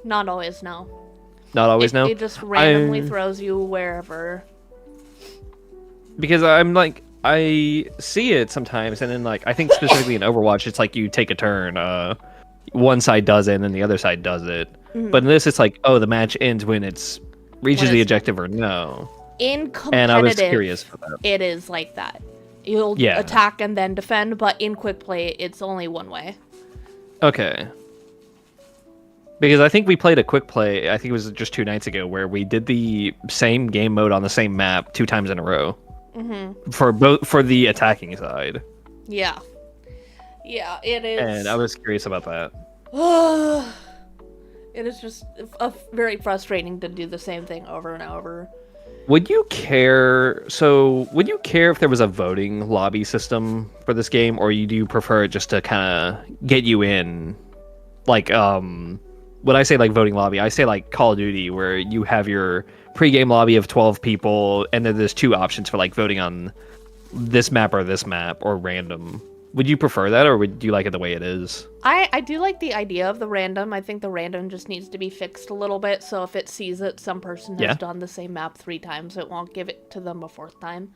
Not always, no. Not always, no. It just randomly throws you wherever. Because I'm like, I see it sometimes, and then like I think specifically in Overwatch, it's like you take a turn. One side does it, and then the other side does it. But in this, it's like, oh, the match ends when it's reaches the objective or no. In competitive, and I was curious about that. It is like that. You'll attack and then defend, but in quick play, it's only one way. Okay. Because I think we played a quick play, I think it was just 2 nights ago, where we did the same game mode on the same map 2 times in a row. For the attacking side. Yeah. Yeah, it is. And I was curious about that. It is just very frustrating to do the same thing over and over. Would you care if there was a voting lobby system for this game, or do you prefer it just to kind of get you in? Like, when I say like voting lobby, I say like Call of Duty, where you have your pre-game lobby of 12 people, and then there's 2 options for like voting on this map or random. Would you prefer that, or would you like it the way it is? I do like the idea of the random. I think the random just needs to be fixed a little bit, so if it sees that some person has done the same map 3 times, it won't give it to them a 4th time.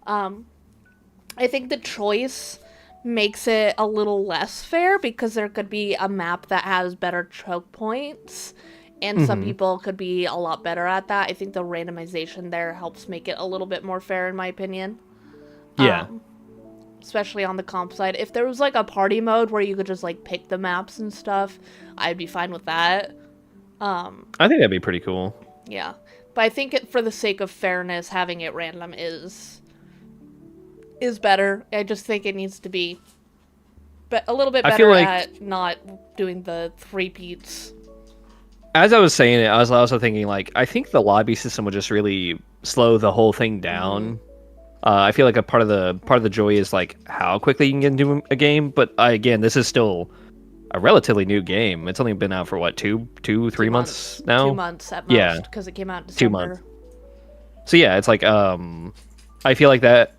I think the choice makes it a little less fair, because there could be a map that has better choke points, and some people could be a lot better at that. I think the randomization there helps make it a little bit more fair, in my opinion. Yeah. Especially on the comp side. If there was like a party mode where you could just like pick the maps and stuff, I'd be fine with that. I think that'd be pretty cool. Yeah. But I think for the sake of fairness, having it random is better. I just think it needs to be a little bit better at not doing the 3-peats. As I was saying it, I was also thinking, like, I think the lobby system would just really slow the whole thing down. I feel like a part of the joy is like how quickly you can get into a game. But again, this is still a relatively new game. It's only been out for what, 3 months now? 2 months at most, because it came out in December. 2 months. So yeah, it's like I feel like that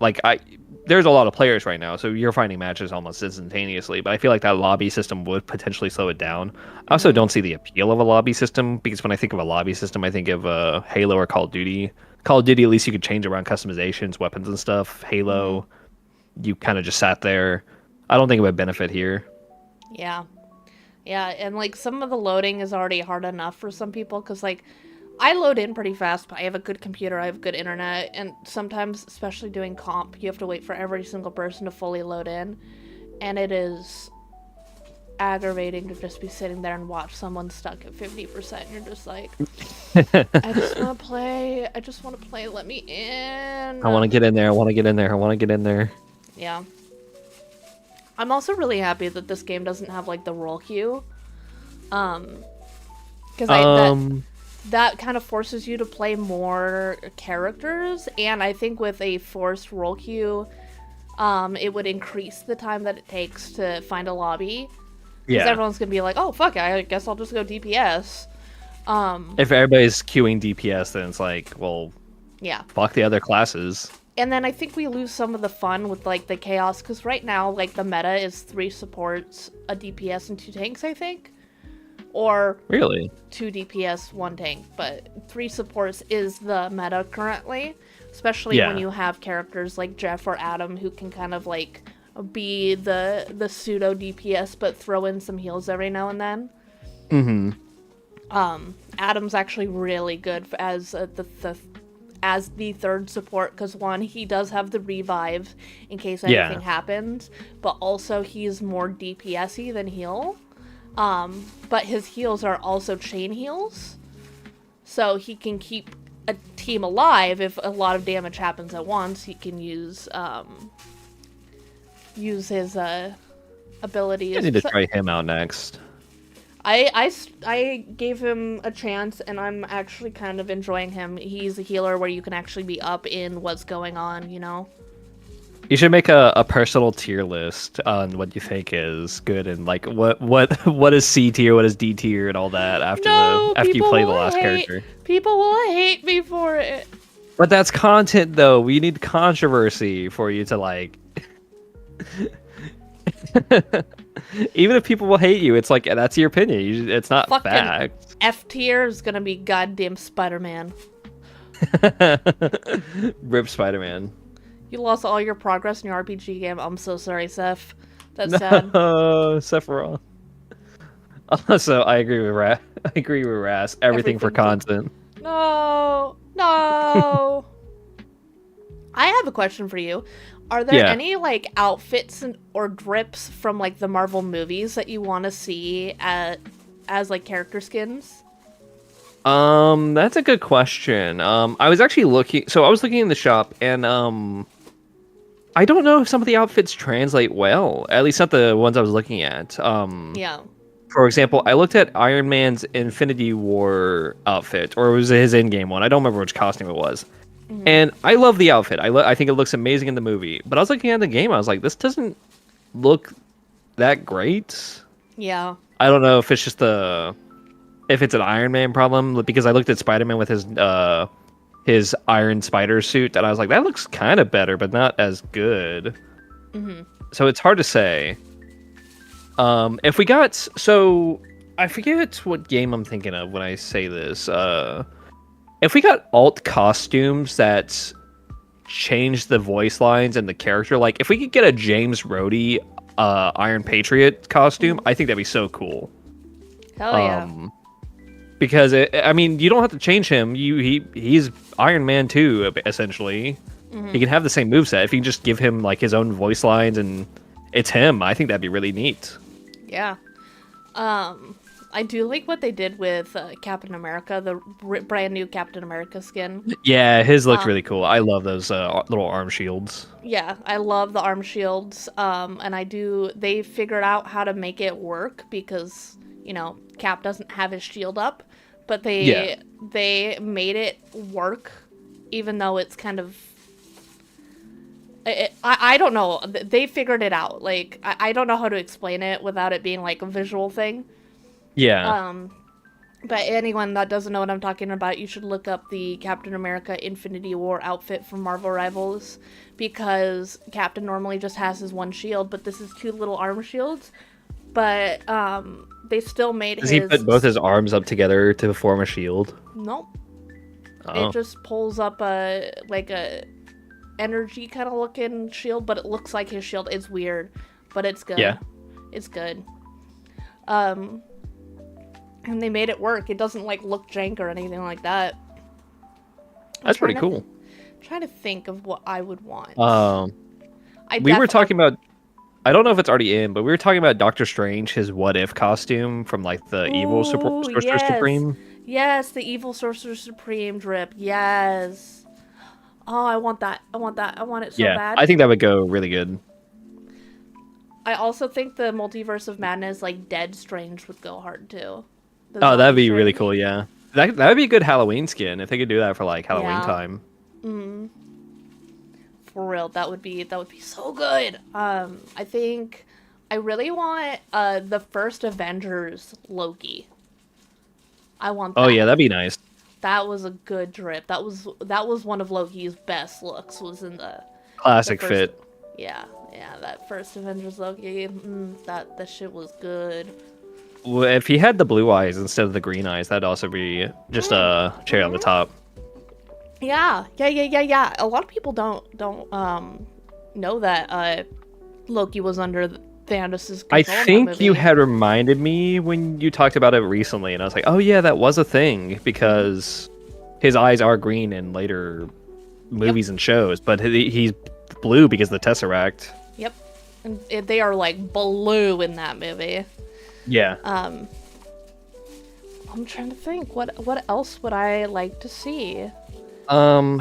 there's a lot of players right now, so you're finding matches almost instantaneously. But I feel like that lobby system would potentially slow it down. I also don't see the appeal of a lobby system, because when I think of a lobby system, I think of Halo or Call of Duty. Call of Duty, at least you could change around customizations, weapons and stuff. Halo, you kind of just sat there. I don't think it would benefit here. Yeah. Yeah, and like some of the loading is already hard enough for some people, because like I load in pretty fast, but I have a good computer, I have good internet, and sometimes, especially doing comp, you have to wait for every single person to fully load in, and it is aggravating to just be sitting there and watch someone stuck at 50%. You're just like, I just want to play, let me in. I want to get in there. Yeah. I'm also really happy that this game doesn't have like the roll queue. Because that kind of forces you to play more characters, and I think with a forced roll queue, it would increase the time that it takes to find a lobby. Because everyone's going to be like, oh, fuck, I guess I'll just go DPS. If everybody's queuing DPS, then it's like, well, fuck the other classes. And then I think we lose some of the fun with, like, the chaos, because right now, like, the meta is 3 supports, a DPS, and 2 tanks, I think? Or... Really? 2 DPS, 1 tank, but 3 supports is the meta currently, especially when you have characters like Jeff or Adam who can kind of, like... be the pseudo DPS, but throw in some heals every now and then. Adam's actually really good as the 3rd support, because 1, he does have the revive in case anything happens, but also he's more DPS-y than heal. But his heals are also chain heals, so he can keep a team alive if a lot of damage happens at once. He can use his abilities. I need to try him out next. I gave him a chance, and I'm actually kind of enjoying him. He's a healer where you can actually be up in what's going on, you know? You should make a personal tier list on what you think is good and like what is C tier, what is D tier, and all that No, after you people play the will last hate. character. People will hate me for it. But that's content though. We need controversy for you to like. Even if people will hate you, it's like that's your opinion. It's not Fucking fact. F tier is gonna be goddamn Spider-Man. Rip Spider-Man. You lost all your progress in your RPG game. I'm so sorry, Seth. That's sad. Sephiroth. Also, I agree with Ras. I agree with Ras. Everything for content. No, no. I have a question for you. Are there any like outfits or drips from like the Marvel movies that you want to see as like character skins? That's a good question. I was actually looking. So I was looking in the shop, and I don't know if some of the outfits translate well. At least not the ones I was looking at. Yeah. For example, I looked at Iron Man's Infinity War outfit, or it was his in-game one. I don't remember which costume it was. Mm-hmm. And I love the outfit. I think it looks amazing in the movie. But I was looking at the game, I was like, this doesn't look that great. Yeah. I don't know if it's just if it's an Iron Man problem, because I looked at Spider-Man with his Iron Spider suit, and I was like, that looks kind of better, but not as good. Mm-hmm. So it's hard to say. If we got, so I forget what game I'm thinking of when I say this. If we got alt costumes that change the voice lines and the character, like if we could get a James Rhodey Iron Patriot costume, I think that'd be so cool. Hell yeah. Because I mean, you don't have to change him. He's Iron Man too, essentially. Mm-hmm. He can have the same moveset. If you can just give him like his own voice lines and it's him, I think that'd be really neat. Yeah. I do like what they did with Captain America, the brand new Captain America skin. Yeah, his looked really cool. I love those little arm shields. Yeah, I love the arm shields. And they figured out how to make it work because, you know, Cap doesn't have his shield up, but they made it work, even though it's kind of... I don't know. They figured it out. Like, I don't know how to explain it without it being, like, a visual thing. Yeah. But anyone that doesn't know what I'm talking about, you should look up the Captain America Infinity War outfit from Marvel Rivals, because Captain normally just has his one shield, but this is two little arm shields. But they still made Does he put both his arms up together to form a shield? Nope. Oh. It just pulls up a energy kind of looking shield, but it looks like his shield. It's weird, but it's good. Yeah. It's good. And they made it work. It doesn't like look jank or anything like that. That's pretty cool. I'm trying to think of what I would want. We were talking about, I don't know if it's already in, but we were talking about Doctor Strange, his what if costume from like the evil Sorcerer Supreme. Yes, the evil Sorcerer Supreme drip. Yes. Oh, I want that. I want it so bad. I think that would go really good. I also think the Multiverse of Madness, like Dead Strange, would go hard too. Oh, that'd be really cool, yeah. That would be a good Halloween skin if they could do that for like Halloween time. Mm-hmm. For real, that would be so good. I think I really want the first Avengers Loki. I want that. Oh yeah, that'd be nice. That was a good drip. That was one of Loki's best looks, was in the classic fit. Yeah, that first Avengers Loki, that shit was good. Well, if he had the blue eyes instead of the green eyes, that'd also be just a cherry on the top. Yeah. A lot of people don't know that Loki was under Thanos' control. I think you had reminded me when you talked about it recently, and I was like, oh yeah, that was a thing, because his eyes are green in later movies and shows, but he's blue because of the Tesseract. Yep. And they are like blue in that movie. Yeah. I'm trying to think, what else would I like to see? So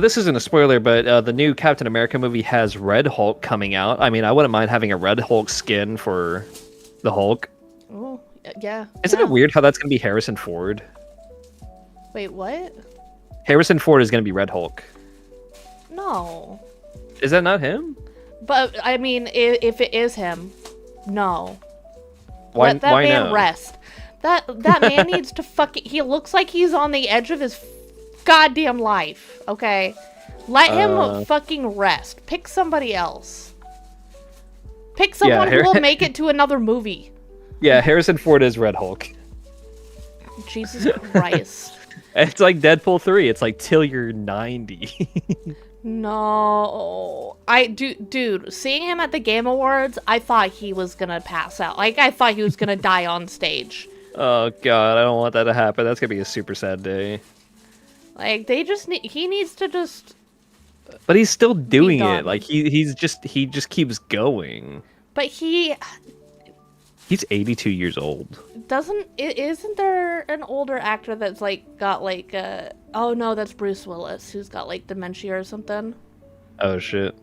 this isn't a spoiler, but the new Captain America movie has Red Hulk coming out. I mean, I wouldn't mind having a Red Hulk skin for the Hulk. Oh, Yeah. Isn't yeah. it weird how that's gonna be Harrison Ford? Wait, what? Harrison Ford is gonna be Red Hulk. No. Is that not him? But I mean, if it is him, no. Why? Let that Why man no? rest. That man needs to fucking. He looks like he's on the edge of his goddamn life. Okay, let him fucking rest. Pick somebody else. Pick someone who will make it to another movie. Yeah, Harrison Ford is Red Hulk. Jesus Christ. It's like Deadpool 3. It's like till you're 90. No, dude, seeing him at the Game Awards, I thought he was gonna pass out. Like, I thought he was gonna die on stage. Oh god, I don't want that to happen. That's gonna be a super sad day. Like, he needs to just. But he's still doing it. Like he just keeps going. But he's 82 years old. Isn't there an older actor that's like got like oh no, that's Bruce Willis, who's got like dementia or something. Oh shit.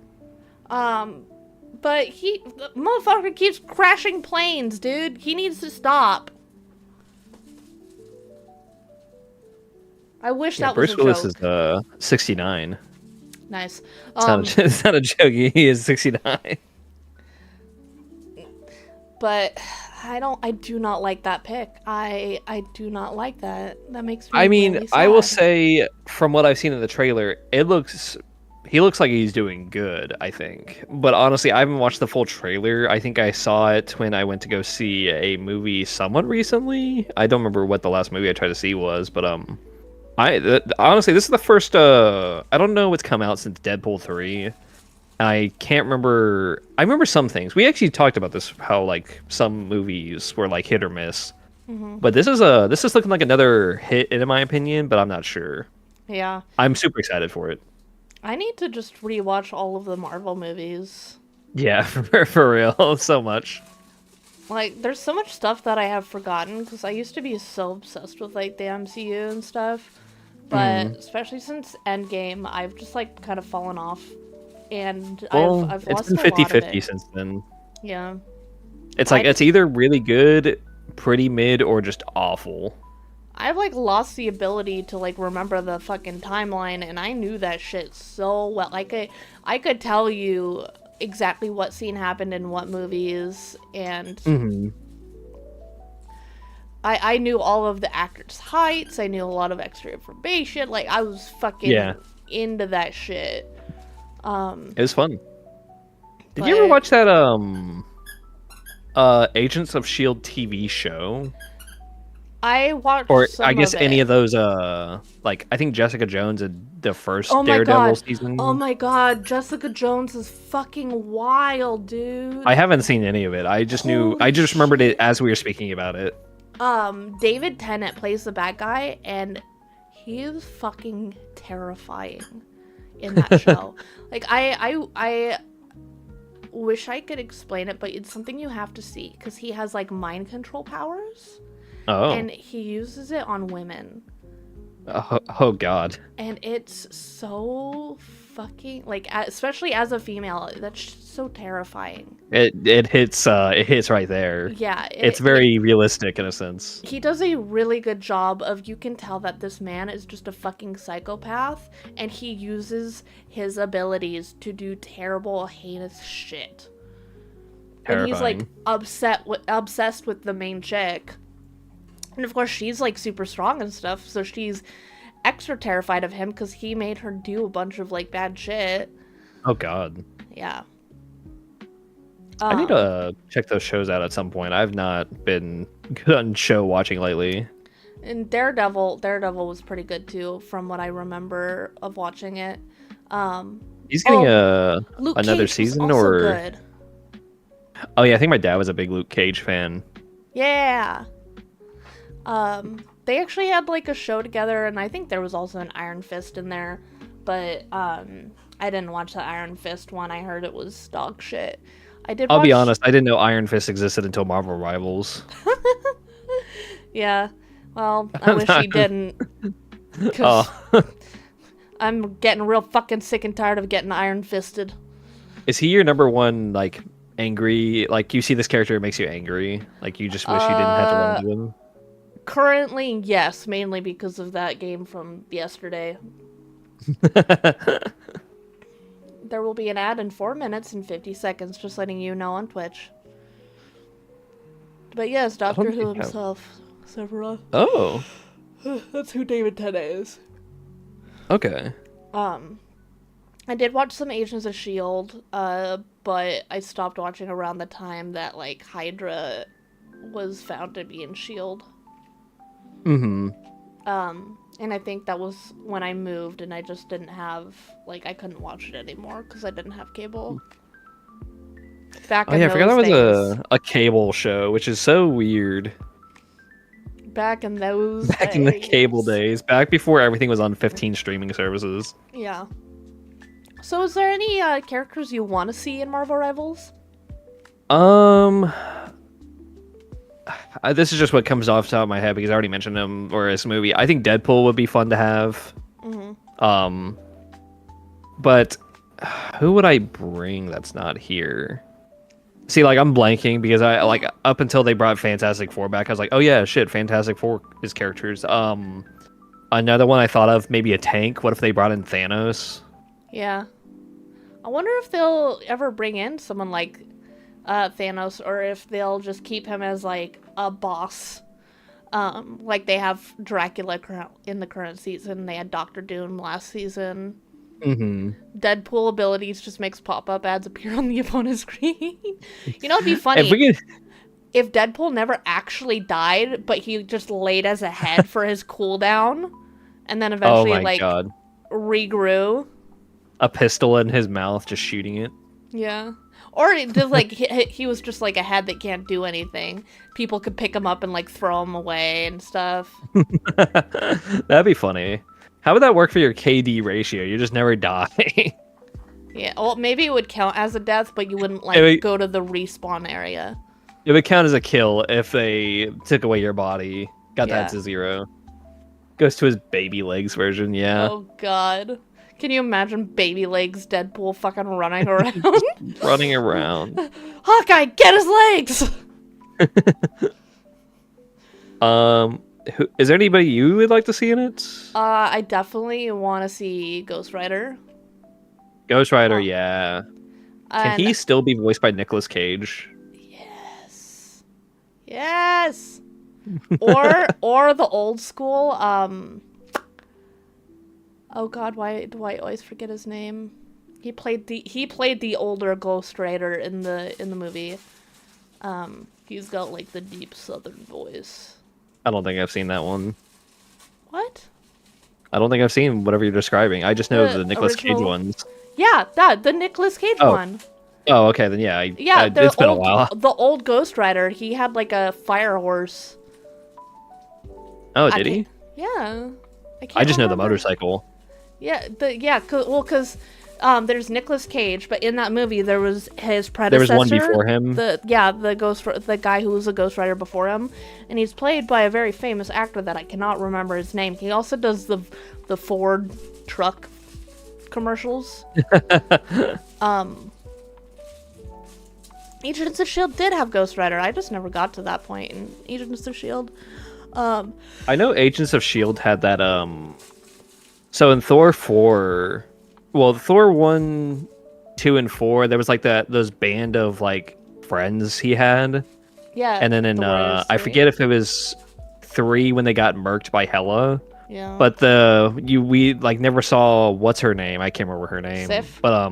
But the motherfucker keeps crashing planes, dude. He needs to stop. I wish that was Bruce a Willis joke. is 69. Nice. It's not a joke. He is 69. But I do not like that pick. I do not like that. That makes me I mean, really sad. I will say from what I've seen in the trailer, he looks like he's doing good, I think. But honestly, I haven't watched the full trailer. I think I saw it when I went to go see a movie somewhat recently. I don't remember what the last movie I tried to see was, but honestly, this is the first I don't know what's come out since Deadpool 3. I can't remember. I remember some things. We actually talked about this, how like some movies were like hit or miss. Mm-hmm. But this is looking like another hit in my opinion, but I'm not sure. Yeah. I'm super excited for it. I need to just rewatch all of the Marvel movies. Yeah, for real, so much. Like, there's so much stuff that I have forgotten because I used to be so obsessed with like the MCU and stuff, but especially since Endgame, I've just like kind of fallen off. And I've lost it's been a lot of 50-50 it. since then. Yeah. It's like it's either really good, pretty mid, or just awful. I've like lost the ability to like remember the fucking timeline, and I knew that shit so well. Like I could tell you exactly what scene happened in what movies, and I knew all of the actors' heights. I knew a lot of extra information. Like I was fucking into that shit. It was fun. Did you ever watch that Agents of S.H.I.E.L.D. TV show? I watched I guess any of those like I think Jessica Jones in the first Daredevil season. Oh my god, Jessica Jones is fucking wild, dude. I haven't seen any of it. I just remembered it as we were speaking about it. David Tennant plays the bad guy, and he is fucking terrifying in that show. Like I wish I could explain it, but it's something you have to see because he has like mind control powers. Oh. And he uses it on women. Oh god. And it's so fucking like, especially as a female, that's so terrifying. It hits right there. Yeah, it's very realistic in a sense. He does a really good job of, you can tell that this man is just a fucking psychopath, and he uses his abilities to do terrible, heinous shit. Terrifying. And he's like obsessed with the main chick. And of course she's like super strong and stuff, so she's extra terrified of him because he made her do a bunch of like bad shit. Oh god. Yeah. I need to check those shows out at some point. I've not been good on show watching lately. And Daredevil was pretty good too, from what I remember of watching it. He's getting Luke another Cage season, was also or good. Oh yeah, I think my dad was a big Luke Cage fan. Yeah. They actually had like a show together, and I think there was also an Iron Fist in there, but I didn't watch the Iron Fist one. I heard it was dog shit. I'll be honest, I didn't know Iron Fist existed until Marvel Rivals. Yeah, well, I wish he didn't. Cause I'm getting real fucking sick and tired of getting Iron Fisted. Is he your number one like angry? Like you see this character, it makes you angry. Like you just wish you didn't have to run Uh, into him. Currently, yes, mainly because of that game from yesterday. There will be an ad in 4 minutes and 50 seconds, just letting you know on Twitch. But yes, I Doctor don't Who think I... himself, Sephiroth. Oh, That's who David Tennant is. okay. I did watch some Agents of S.H.I.E.L.D., but I stopped watching around the time that, like, Hydra was found to be in S.H.I.E.L.D. Mm-hmm. And I think that was when I moved and I just didn't have, like, I couldn't watch it anymore because I didn't have cable. Back Oh in yeah, I forgot those that was days. a cable show, which is so weird. Back in those Back in the cable days. days, back before everything was on 15 streaming services. Yeah. So is there any characters you want to see in Marvel Rivals? Um, this is just what comes off the top of my head because I already mentioned him or his movie. I think Deadpool would be fun to have. But who would I bring that's not here? See, like I'm blanking because I like up until they brought Fantastic Four back, I was like, oh yeah, shit, Fantastic Four is characters. Another one I thought of, maybe a tank. What if they brought in Thanos? Yeah. I wonder if they'll ever bring in someone like Thanos, or if they'll just keep him as like a boss. Like they have Dracula in the current season. They had Doctor Doom last season. Mm-hmm. Deadpool abilities just makes pop-up ads appear on the opponent's screen. You know, it'd be If funny we could, if Deadpool never actually died, but he just laid as a head for his cooldown, and then oh eventually my like god, regrew. a pistol in his mouth, just shooting it. Yeah. Or it just like he was just like a head that can't do anything. People could pick him up and like throw him away and stuff. That'd be funny. How would that work for your KD ratio? You just never die. Yeah. Well, maybe it would count as a death, but you wouldn't like go to the respawn area. It would count as a kill if they took away your body. Got Yeah. that to 0. Goes to his baby legs version, yeah. Oh god. Can you imagine baby legs Deadpool fucking running around? Running around. Hawkeye, get his legs! Is there anybody you would like to see in it? I definitely want to see Ghost Rider. Ghost Rider, yeah. Can And he still be voiced by Nicolas Cage? yes. Yes. or the old school oh god, why do I always forget his name? He played the older Ghost Rider in the movie. He's got like the deep southern voice. I don't think I've seen that one. What? I don't think I've seen whatever you're describing. I just know the Nicolas Cage original- ones. Yeah, the Nicolas Cage one. Oh, okay, then yeah. The it's been a while. The old Ghost Rider, he had like a fire horse. Oh, did he? Yeah. I just know the remember. motorcycle. Yeah, because there's Nicolas Cage, but in that movie there was his predecessor. There was one before him. The guy who was a Ghost Rider before him, and he's played by a very famous actor that I cannot remember his name. He also does the Ford truck commercials. Agents of S.H.I.E.L.D. did have Ghost Rider. I just never got to that point in Agents of S.H.I.E.L.D. I know Agents of S.H.I.E.L.D. had that, so in Thor 4, well, Thor 1, 2, and 4, there was like those band of like friends he had. Yeah. And then in, I forget if it was 3 when they got murked by Hela. Yeah. But we like never saw, what's her name? I can't remember her name. Sif? But,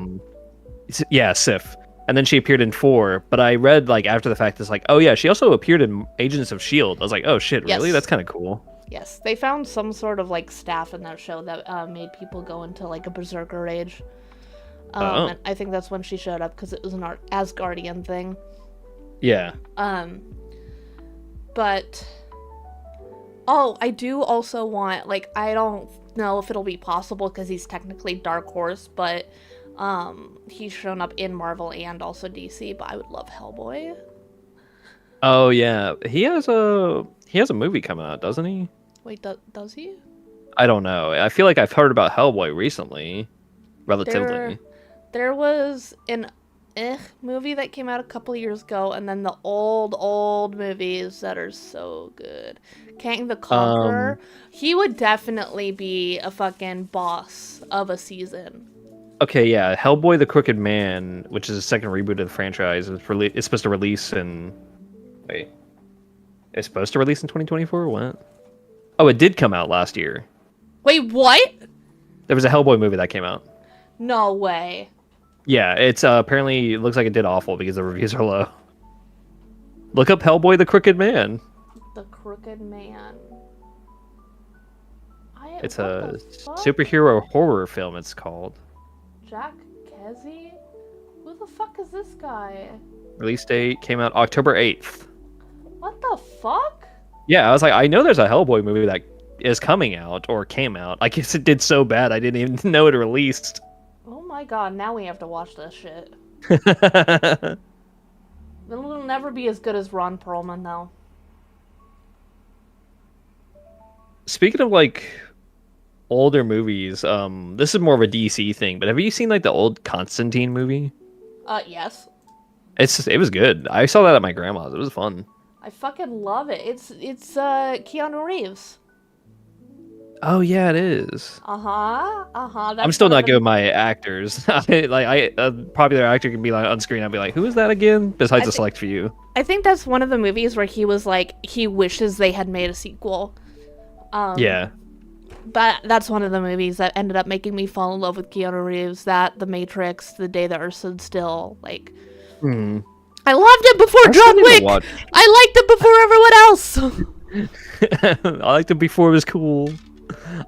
yeah, Sif. And then she appeared in 4, but I read like after the fact, it's like, oh yeah, she also appeared in Agents of S.H.I.E.L.D. I was like, oh shit, really? Yes. That's kind of cool. Yes, they found some sort of like staff in that show that made people go into like a berserker rage. And I think that's when she showed up because it was an Asgardian thing. Yeah. But I do also want, like, I don't know if it'll be possible because he's technically Dark Horse, but he's shown up in Marvel and also DC. But I would love Hellboy. Oh yeah, he has a movie coming out, doesn't he? Wait, does he? I don't know. I feel like I've heard about Hellboy recently, relatively. There was an movie that came out a couple years ago, and then the old movies that are so good. Kang the Conqueror. He would definitely be a fucking boss of a season. Okay, yeah, Hellboy: The Crooked Man, which is a second reboot of the franchise, it's supposed to release in. Wait, it's supposed to release in 2024. What? Oh, it did come out last year. Wait, what? There was a Hellboy movie that came out. No way. Yeah, it's apparently it looks like it did awful because the reviews are low. Look up Hellboy: The Crooked Man. The Crooked Man. It's a superhero horror film. It's called. Jack Kesey? Who the fuck is this guy? Release date came out October 8th. What the fuck? Yeah, I was like, I know there's a Hellboy movie that is coming out or came out. I guess it did so bad I didn't even know it released. Oh my god, now we have to watch this shit. It'll never be as good as Ron Perlman, though. Speaking of, like, older movies, this is more of a DC thing, but have you seen, like, the old Constantine movie? Yes. It was good. I saw that at my grandma's. It was fun. I fucking love it. It's Keanu Reeves. Oh yeah, it is. I'm still not good with my actors. A popular actor can be like on screen. I'll be like, who is that again? Besides a select few. I think that's one of the movies where he was like, he wishes they had made a sequel. Yeah. But that's one of the movies that ended up making me fall in love with Keanu Reeves. That, The Matrix, The Day the Earth Stood Still. Like, I loved it before John Wick. I liked it before everyone else. I liked it before it was cool.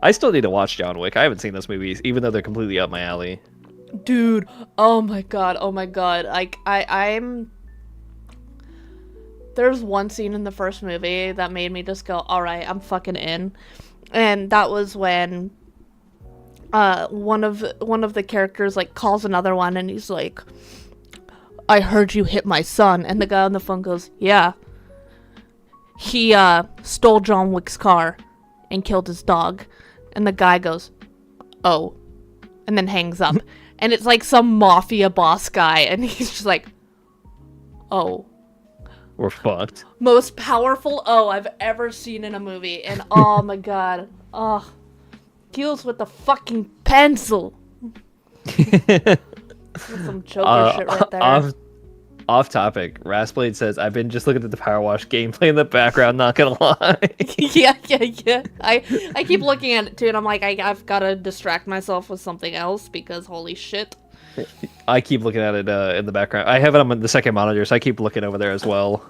I still need to watch John Wick. I haven't seen those movies, even though they're completely up my alley. Dude, oh my god. Like, I'm... There's one scene in the first movie that made me just go, alright, I'm fucking in. And that was when one of the characters, like, calls another one, and he's like, I heard you hit my son. And the guy on the phone goes, yeah. He stole John Wick's car and killed his dog. And the guy goes, oh. And then hangs up. And it's like some mafia boss guy. And he's just like, oh. We're fucked. Most powerful I've ever seen in a movie. And oh my god. Oh. Kills with the fucking pencil. Some Joker shit right there. Off topic. Rastblade says, I've been just looking at the Power Wash gameplay in the background, not gonna lie. yeah. I keep looking at it too, and I'm like, I've got to distract myself with something else, because holy shit. I keep looking at it in the background. I have it on the second monitor, so I keep looking over there as well.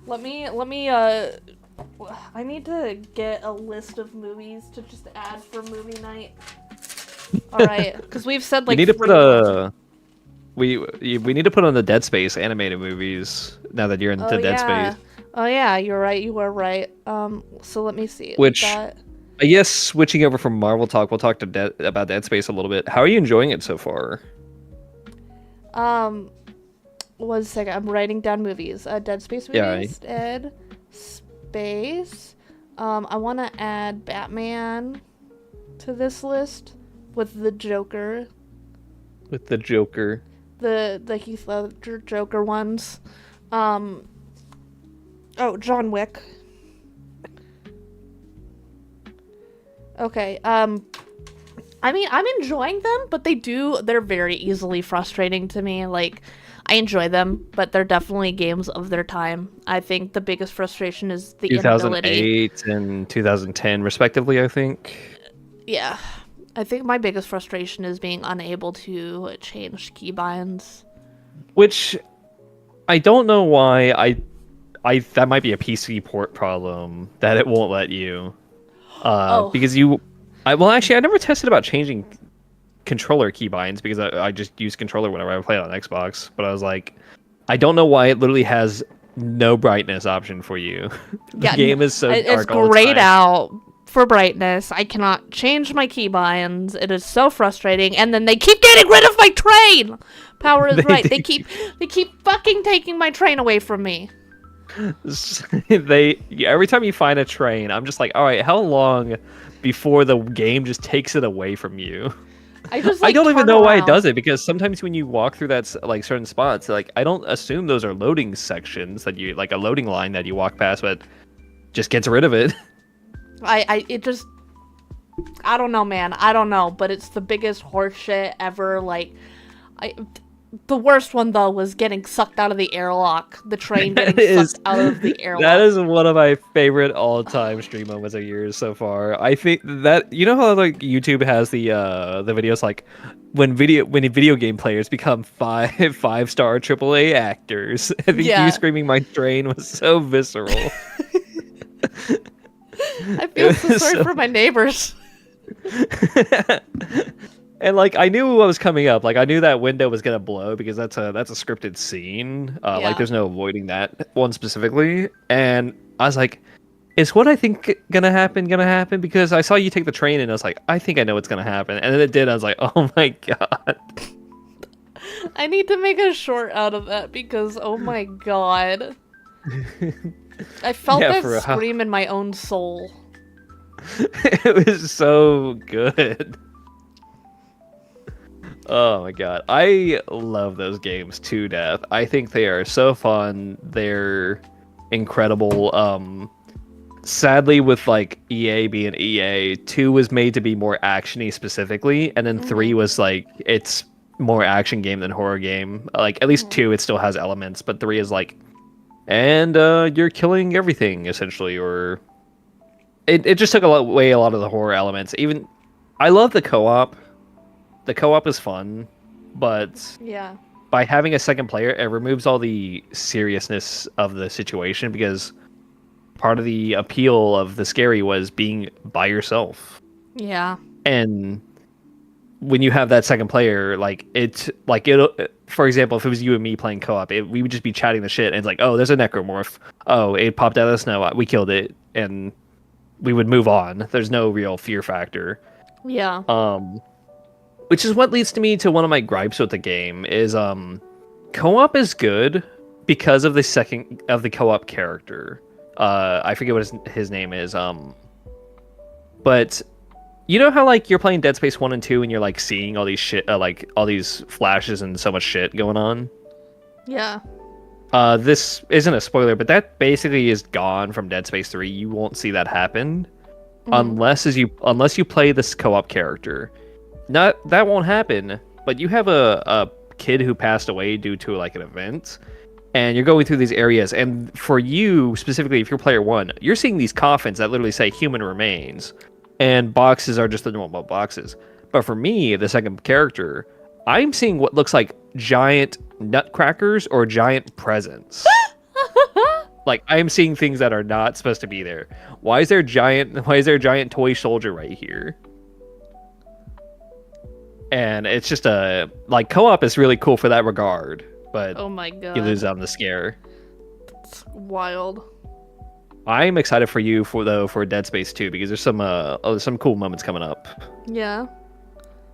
Let me, I need to get a list of movies to just add for movie night. Alright, because we've said like we need to put we need to put on the Dead Space animated movies now that you're into Dead Space. Oh yeah, you're right. You are right. So let me see. Which I guess switching over from Marvel talk, we'll talk to about Dead Space a little bit. How are you enjoying it so far? 1 second. I'm writing down movies. Dead Space movies. Yeah. Dead Space. I want to add Batman to this list with the Joker. With the Joker. The Heath Ledger Joker ones. Oh, John Wick. Okay. I mean, I'm enjoying them, but they're very easily frustrating to me. Like, I enjoy them, but they're definitely games of their time. I think the biggest frustration is the 2008 and 2010, respectively, I think. Yeah. I think my biggest frustration is being unable to change keybinds. Which, I don't know why. That might be a PC port problem, that it won't let you. Because I never tested about changing controller keybinds, because I just use controller whenever I play it on Xbox. But I was like, I don't know why it literally has no brightness option for you. The game is so dark all the time. It's grayed out for brightness. I cannot change my keybinds. It is so frustrating. And then they keep getting rid of my train. Power is right. They keep fucking taking my train away from me. Every time you find a train, I'm just like, all right, how long before the game just takes it away from you? I just I like don't even turn know why it does around. it, because sometimes when you walk through that like certain spots, like I don't assume those are loading sections that you like a loading line that you walk past, but just gets rid of it. It just, I don't know, man. I don't know, but it's the biggest horseshit ever. Like, I, the worst one though was getting sucked out of the airlock. The train That getting is sucked out of the that airlock. is one of my favorite all-time stream moments of years so far. I think that you know how like YouTube has the videos like when video game players become five-star AAA actors. I think you Yeah, screaming my train was so visceral. I feel It so was sorry so for my neighbors. And like I knew what was coming up. Like I knew that window was gonna blow because that's a scripted scene. Like Yeah. there's no avoiding that one specifically. And I was like, is what I think gonna happen? Because I saw you take the train and I was like, I think I know what's gonna happen. And then it did. I was like, oh my god. I need to make a short out of that because oh my god. I felt Yeah, that for real. scream in my own soul. It was so good. Oh my god. I love those games to death. I think they are so fun. They're incredible. Sadly with like EA being EA, 2 was made to be more actiony specifically, and then 3 Hmm. was like it's more action game than horror game. Like at least Hmm. 2 it still has elements, but 3 is like and you're killing everything essentially, or it just took away a lot of the horror elements. Even I love the co-op. The co-op is fun, but Yeah. by having a second player, it removes all the seriousness of the situation because part of the appeal of the scary was being by yourself. Yeah. And when you have that second player, for example, if it was you and me playing co-op, we would just be chatting the shit and it's like, oh, there's a necromorph. Oh, it popped out of the snow. We killed it. And we would move on. There's no real fear factor. Yeah. Which is what leads to me to one of my gripes with the game is co-op is good because of the co-op character. I forget what his name is. But you know how like you're playing Dead Space 1 and 2 and you're like seeing all these shit like all these flashes and so much shit going on? Yeah. This isn't a spoiler, but that basically is gone from Dead Space 3. You won't see that happen Mhm. unless you play this co-op character. Not that won't happen, but you have a kid who passed away due to like an event, and you're going through these areas, and for you specifically, if you're player one, you're seeing these coffins that literally say human remains, and boxes are just the normal boxes. But for me, the second character, I'm seeing what looks like giant nutcrackers or giant presents. Like I'm seeing things that are not supposed to be there. Why is there a giant toy soldier right here? And it's just a like co-op is really cool for that regard, but Oh my you lose god. out on the scare. It's wild. I'm excited for you for Dead Space 2 because there's some cool moments coming up. Yeah.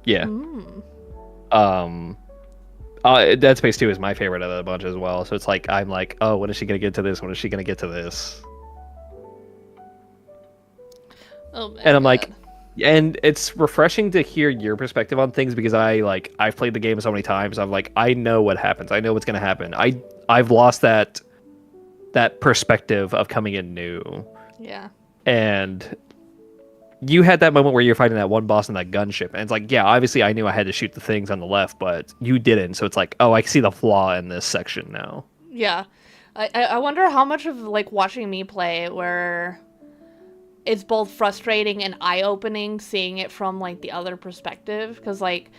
Yeah. Mm. Dead Space 2 is my favorite of the bunch as well. So it's like I'm like, oh, when is she gonna get to this? When is she gonna get to this? Oh my And I'm god. like, and it's refreshing to hear your perspective on things because I've played the game so many times. I'm like, I know what happens. I know what's gonna happen. I've lost that perspective of coming in new. Yeah. And you had that moment where you're fighting that one boss in that gunship, and it's like, yeah, obviously I knew I had to shoot the things on the left, but you didn't. So it's like, oh, I see the flaw in this section now. Yeah. I wonder how much of like watching me play where it's both frustrating and eye-opening seeing it from like the other perspective because like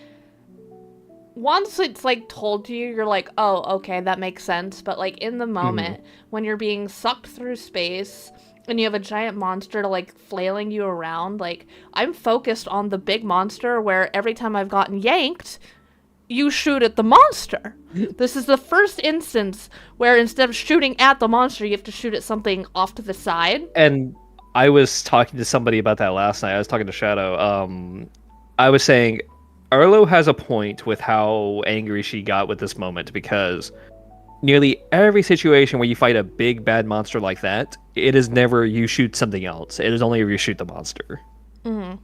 once it's like told to you you're like, oh, okay, that makes sense, but like in the Hmm. moment when you're being sucked through space and you have a giant monster to like flailing you around, like I'm focused on the big monster where every time I've gotten yanked you shoot at the monster. This is the first instance where instead of shooting at the monster you have to shoot at something off to the side. And I was talking to somebody about that last night. I was talking to Shadow. I was saying Arlo has a point with how angry she got with this moment because nearly every situation where you fight a big bad monster like that, it is never you shoot something else. It is only if you shoot the monster. Mhm.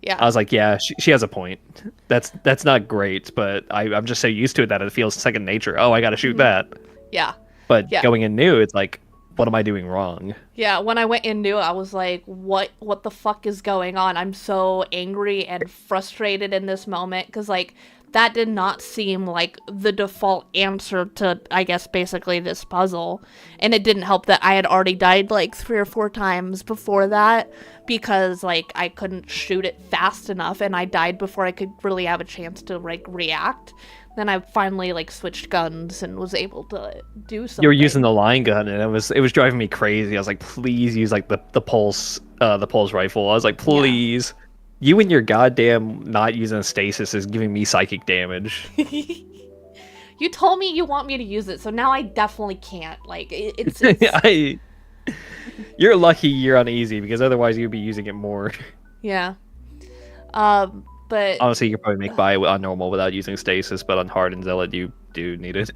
Yeah. I was like, yeah, she has a point. That's not great, but I'm just so used to it that it feels second nature. Oh, I got to shoot Mhm. that. Yeah. But Yeah. going in new, it's like, what am I doing wrong? Yeah, when I went in new, I was like, what the fuck is going on? I'm so angry and frustrated in this moment cuz like that did not seem like the default answer to I guess basically this puzzle. And it didn't help that I had already died like 3 or 4 times before that because like I couldn't shoot it fast enough and I died before I could really have a chance to like react. Then I finally like switched guns and was able to do You were using something. the line gun, and it was driving me crazy. I was like, please use like the pulse rifle. I was like, Yeah. please. You and your goddamn not using stasis is giving me psychic damage. You told me you want me to use it, so now I definitely can't. Like it's I You're lucky you're on easy because otherwise you'd be using it more. yeah. But Honestly, you could probably make by on normal without using stasis, but on hard and zealot you do need it.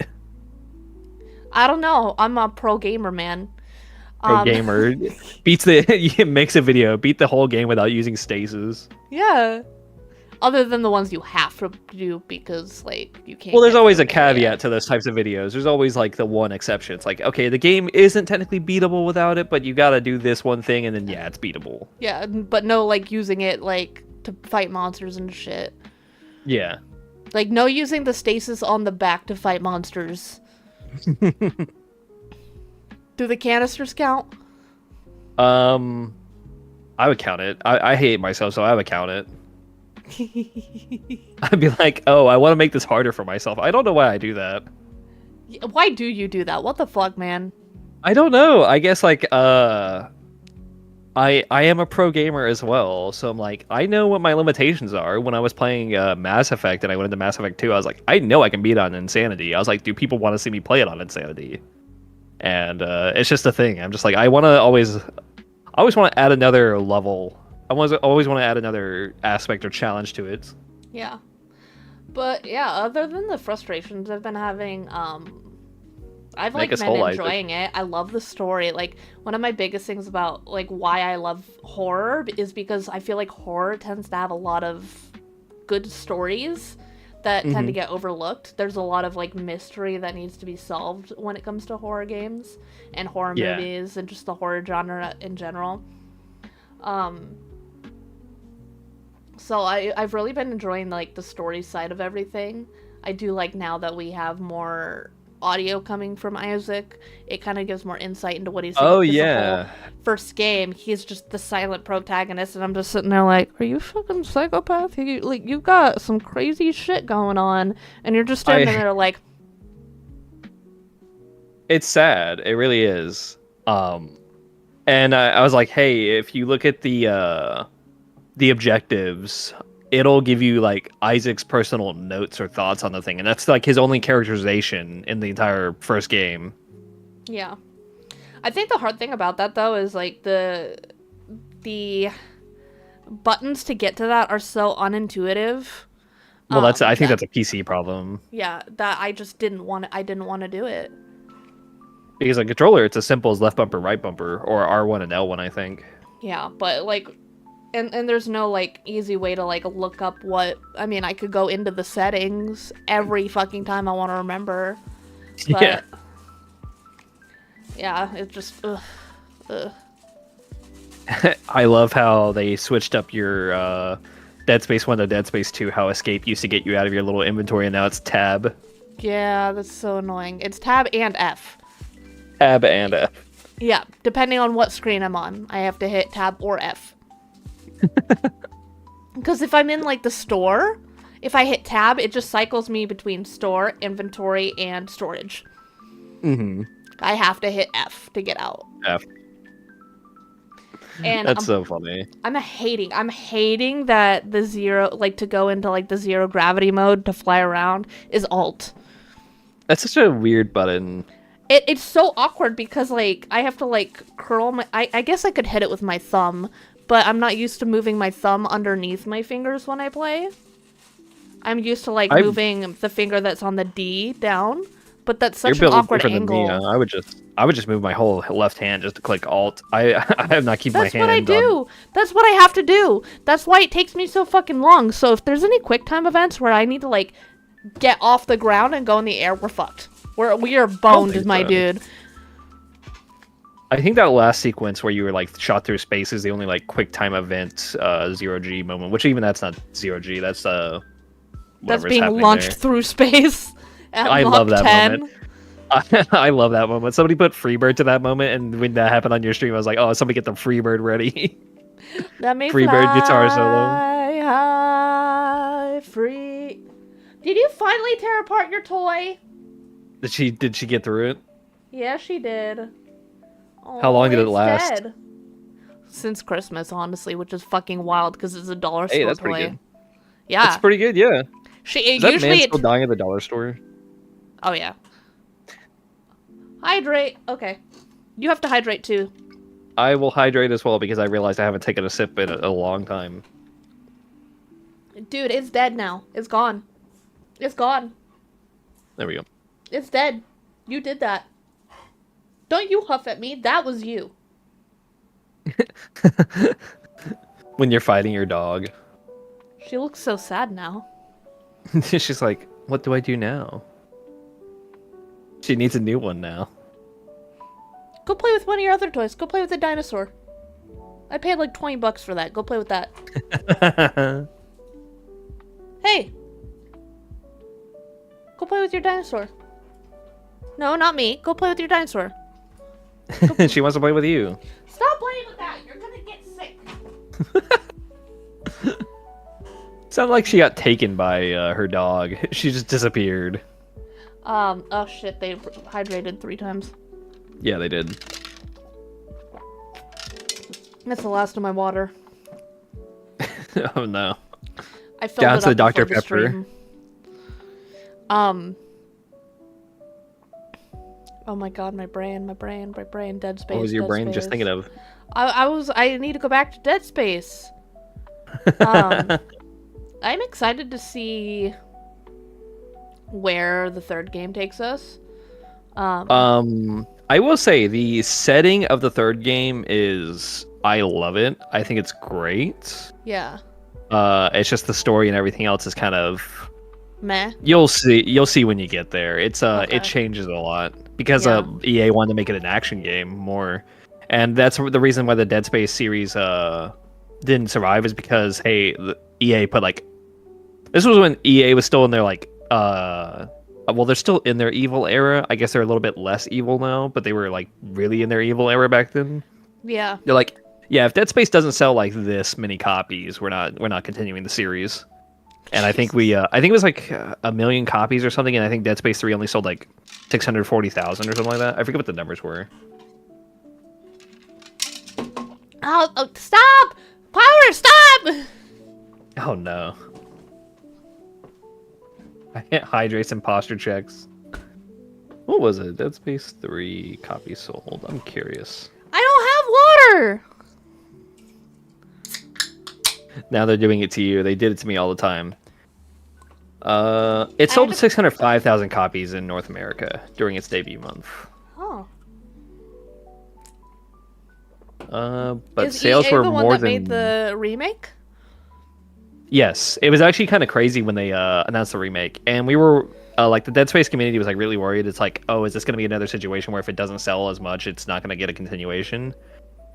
I don't know. I'm a pro gamer, man. Pro Um, gamer beats the you makes a video, beat the whole game without using stasis. yeah. Other than the ones you have to do because like you can't. Well, there's get always through a an area. caveat to those types of videos. There's always like the one exception. It's like, okay, the game isn't technically beatable without it, but you gotta do this one thing, and then yeah, it's beatable. Yeah, but no, like using it like to fight monsters and shit. Yeah. Like no using the stasis on the back to fight monsters. Do the canisters count? Um, I would count it. I hate myself, so I would count it. I'd be like, oh, I want to make this harder for myself. I don't know why I do that. Why do you do that? What the fuck, man? I don't know. I guess like I am a pro gamer as well, so I'm like I know what my limitations are. When I was playing Mass Effect and I went into Mass Effect 2, I was like I know I can beat it on Insanity. I was like, do people want to see me play it on Insanity? And it's just a thing. I'm just like I always want to add another level. Always want to add another aspect or challenge to it. Yeah. But yeah, other than the frustrations I've been having, I've Make like us been whole, enjoying it. I love the story. Like one of my biggest things about like why I love horror is because I feel like horror tends to have a lot of good stories that tend to get overlooked. There's a lot of like mystery that needs to be solved when it comes to horror games and horror Yeah. movies and just the horror genre in general. So I've really been enjoying like the story side of everything. I do like now that we have more audio coming from Isaac. It kind of gives more insight into what he's thinking. Oh 'Cause the yeah. whole first game, he's just the silent protagonist, and I'm just sitting there like, "Are you fucking psychopath? You got some crazy shit going on, and you're just standing there like." It's sad. It really is. And I was like, hey, if you look at the objectives, it'll give you like Isaac's personal notes or thoughts on the thing, and that's like his only characterization in the entire first game. Yeah. I think the hard thing about that though is like the buttons to get to that are so unintuitive. Well, I think that- that's a PC problem yeah, that I just I didn't want to do it. because a controller, it's as simple as left bumper, right bumper, or R1 and L1, I think. Yeah, but like and there's no like easy way to like look up what I mean, I could go into the settings every fucking time I want to remember. But Yeah. yeah, it just ugh. I love how they switched up your Dead Space 1 to Dead Space 2, how escape used to get you out of your little inventory, and now it's tab. Yeah, that's so annoying. It's tab and F. Tab and F. Yeah, depending on what screen I'm on, I have to hit tab or F. Because if I'm in like the store, if I hit tab, it just cycles me between store, inventory, and storage. Mm-hmm. I have to hit F to get out. F. And That's so funny. I'm hating that the zero, like to go into like the zero gravity mode to fly around is Alt. That's such a weird button. It's so awkward because like I have to like curl my, I guess I could hit it with my thumb, but I'm not used to moving my thumb underneath my fingers when I play. I'm used to like moving the finger that's on the D down. But that's You're such an built awkward different than me. angle. I would just move my whole left hand just to click Alt. I am not keeping That's my what I hand on. do. That's what I have to do. That's why it takes me so fucking long. So if there's any QuickTime events where I need to like get off the ground and go in the air, we're fucked. We are boned, my dude. I think that last sequence where you were like shot through space is the only like QuickTime event 0G moment. Which even that's not 0G. That's That's being launched there. through space. I love that 10. moment. I love that moment. Somebody put Freebird to that moment, and when that happened on your stream, I was like, "Oh, somebody get the Freebird ready." Let me Freebird guitar solo. High, free. Did you finally tear apart your toy? Did she get through it? Yeah, she did. Oh, How long did it it's last? Dead. Since Christmas, honestly, which is fucking wild because it's a dollar store Hey, that's toy. pretty good. Yeah, That's pretty good. Yeah. Is that usually man still dying at the dollar store? Oh yeah. Hydrate. Okay, you have to hydrate too. I will hydrate as well because I realized I haven't taken a sip in a long time. Dude, it's dead now. It's gone. It's gone. There we go. It's dead. You did that. Don't you huff at me. That was you. When you're fighting your dog. She looks so sad now. She's like, what do I do now? She needs a new one now. Go play with one of your other toys. Go play with the dinosaur. I paid like $20 for that. Go play with that. Hey! Go play with your dinosaur. No, not me. Go play with your dinosaur. She wants to play with you. Stop playing with that. You're gonna get sick. Sounded like she got taken by her dog. She just disappeared. Oh shit, they hydrated 3 times. Yeah, they did. That's the last of my water. Oh no. I filled Down it to the up Dr. before the Pepper. stream. Oh my god, my brain, Dead Space. What was your Dead brain just Space. thinking of? I need to go back to Dead Space. I'm excited to see where the third game takes us. I will say the setting of the third game I love it. I think it's great. Yeah. It's just the story and everything else is kind of Meh. you'll see when you get there. It's Okay. it changes a lot because Yeah. EA wanted to make it an action game more, and that's the reason why the Dead Space series didn't survive is because EA put like this was when EA was still in their like well, they're still in their evil era. I guess they're a little bit less evil now, but they were like really in their evil era back then. Yeah. They're like, yeah, if Dead Space doesn't sell like this many copies, we're not continuing the series. And I think I think it was like 1 million copies or something, and I think Dead Space 3 only sold like 640,000 or something like that. I forget what the numbers were. Oh, stop! Power, stop! Oh no. I can't hydrate some posture checks. What was it? Dead Space 3 copies sold. I'm curious. I don't have water! Now they're doing it to you. They did it to me all the time. It sold 605,000 copies in North America during its debut month. Oh. But Is sales EA were the one more that than made the remake? Yes, it was actually kind of crazy when they announced the remake, and we were like the Dead Space community was like really worried. It's like, oh, is this going to be another situation where if it doesn't sell as much, it's not going to get a continuation?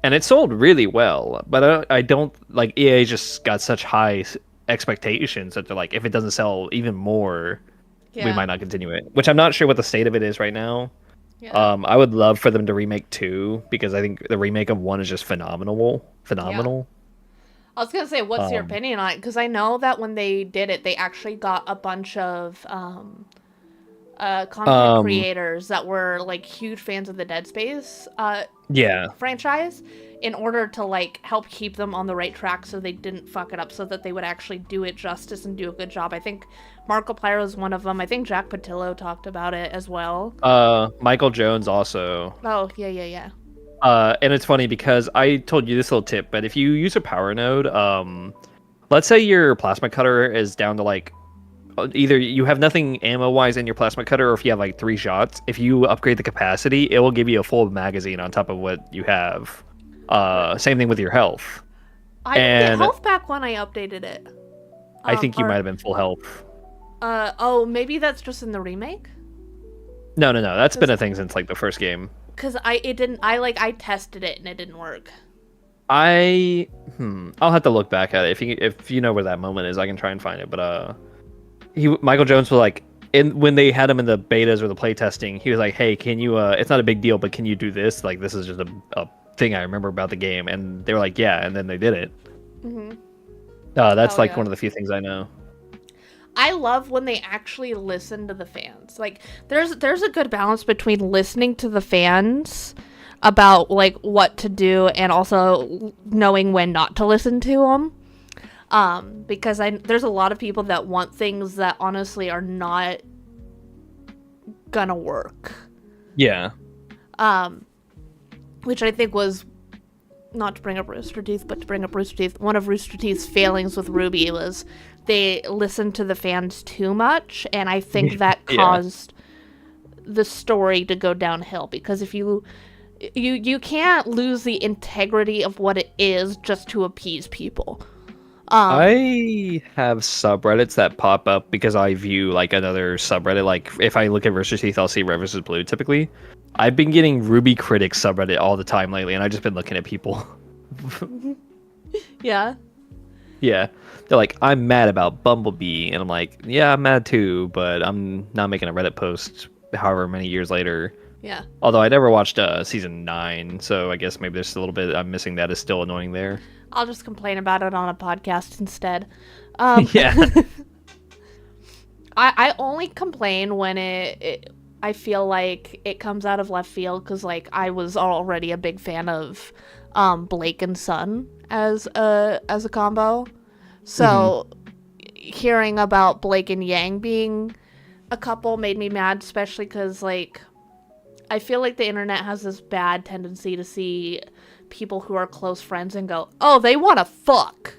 And it sold really well, but I don't like EA just got such high expectations that they're like, if it doesn't sell even more, we might not continue it. Which I'm not sure what the state of it is right now. Yeah. I would love for them to remake 2 because I think the remake of 1 is just phenomenal. I was gonna say, what's your opinion on it? Because I know that when they did it, they actually got a bunch of content creators that were like huge fans of the Dead Space franchise in order to like help keep them on the right track so they didn't fuck it up, so that they would actually do it justice and do a good job. I think Markiplier was one of them. I think Jack Patillo talked about it as well. Michael Jones also. Oh, yeah. And it's funny because I told you this little tip, but if you use a power node, let's say your plasma cutter is down to like either you have nothing ammo wise in your plasma cutter, or if you have like 3 shots, if you upgrade the capacity, it will give you a full magazine on top of what you have. Same thing with your health. I didn't get And health back when I updated it. I think you or- might have been full health. Oh, maybe that's just in the remake. No, that's been a thing since like the first game. Cause I tested it and it didn't work. I'll have to look back at it. If you know where that moment is, I can try and find it. But Michael Jones was like, when they had him in the betas or the playtesting, he was like, "Hey, can you? It's not a big deal, but can you do this? Like, this is just a thing I remember about the game." And they were like, "Yeah," and then they did it. Mm-hmm. That's like yeah. one of the few things I know. I love when they actually listen to the fans. Like, there's a good balance between listening to the fans about like what to do and also knowing when not to listen to them. Because there's a lot of people that want things that honestly are not gonna work. Yeah. Which I think was, not to bring up Rooster Teeth, but to bring up Rooster Teeth, one of Rooster Teeth's failings with RWBY was they listened to the fans too much, and I think that caused the story to go downhill, because if you can't lose the integrity of what it is just to appease people. I have subreddits that pop up because I view like another subreddit. Like if I look at Rooster Teeth, I'll see Red vs. Blue typically. I've been getting RWBY Critics subreddit all the time lately, and I've just been looking at people. Yeah. Yeah. They're like, I'm mad about Bumblebee, and I'm like, yeah, I'm mad too, but I'm not making a Reddit post however many years later. Yeah. Although I never watched season 9, so I guess maybe there's a little bit I'm missing that is still annoying there. I'll just complain about it on a podcast instead. Yeah. I only complain when I feel like it comes out of left field, because like I was already a big fan of Blake and Sun as a combo. So hearing about Blake and Yang being a couple made me mad, especially because like I feel like the internet has this bad tendency to see people who are close friends and go, "Oh, they want to fuck."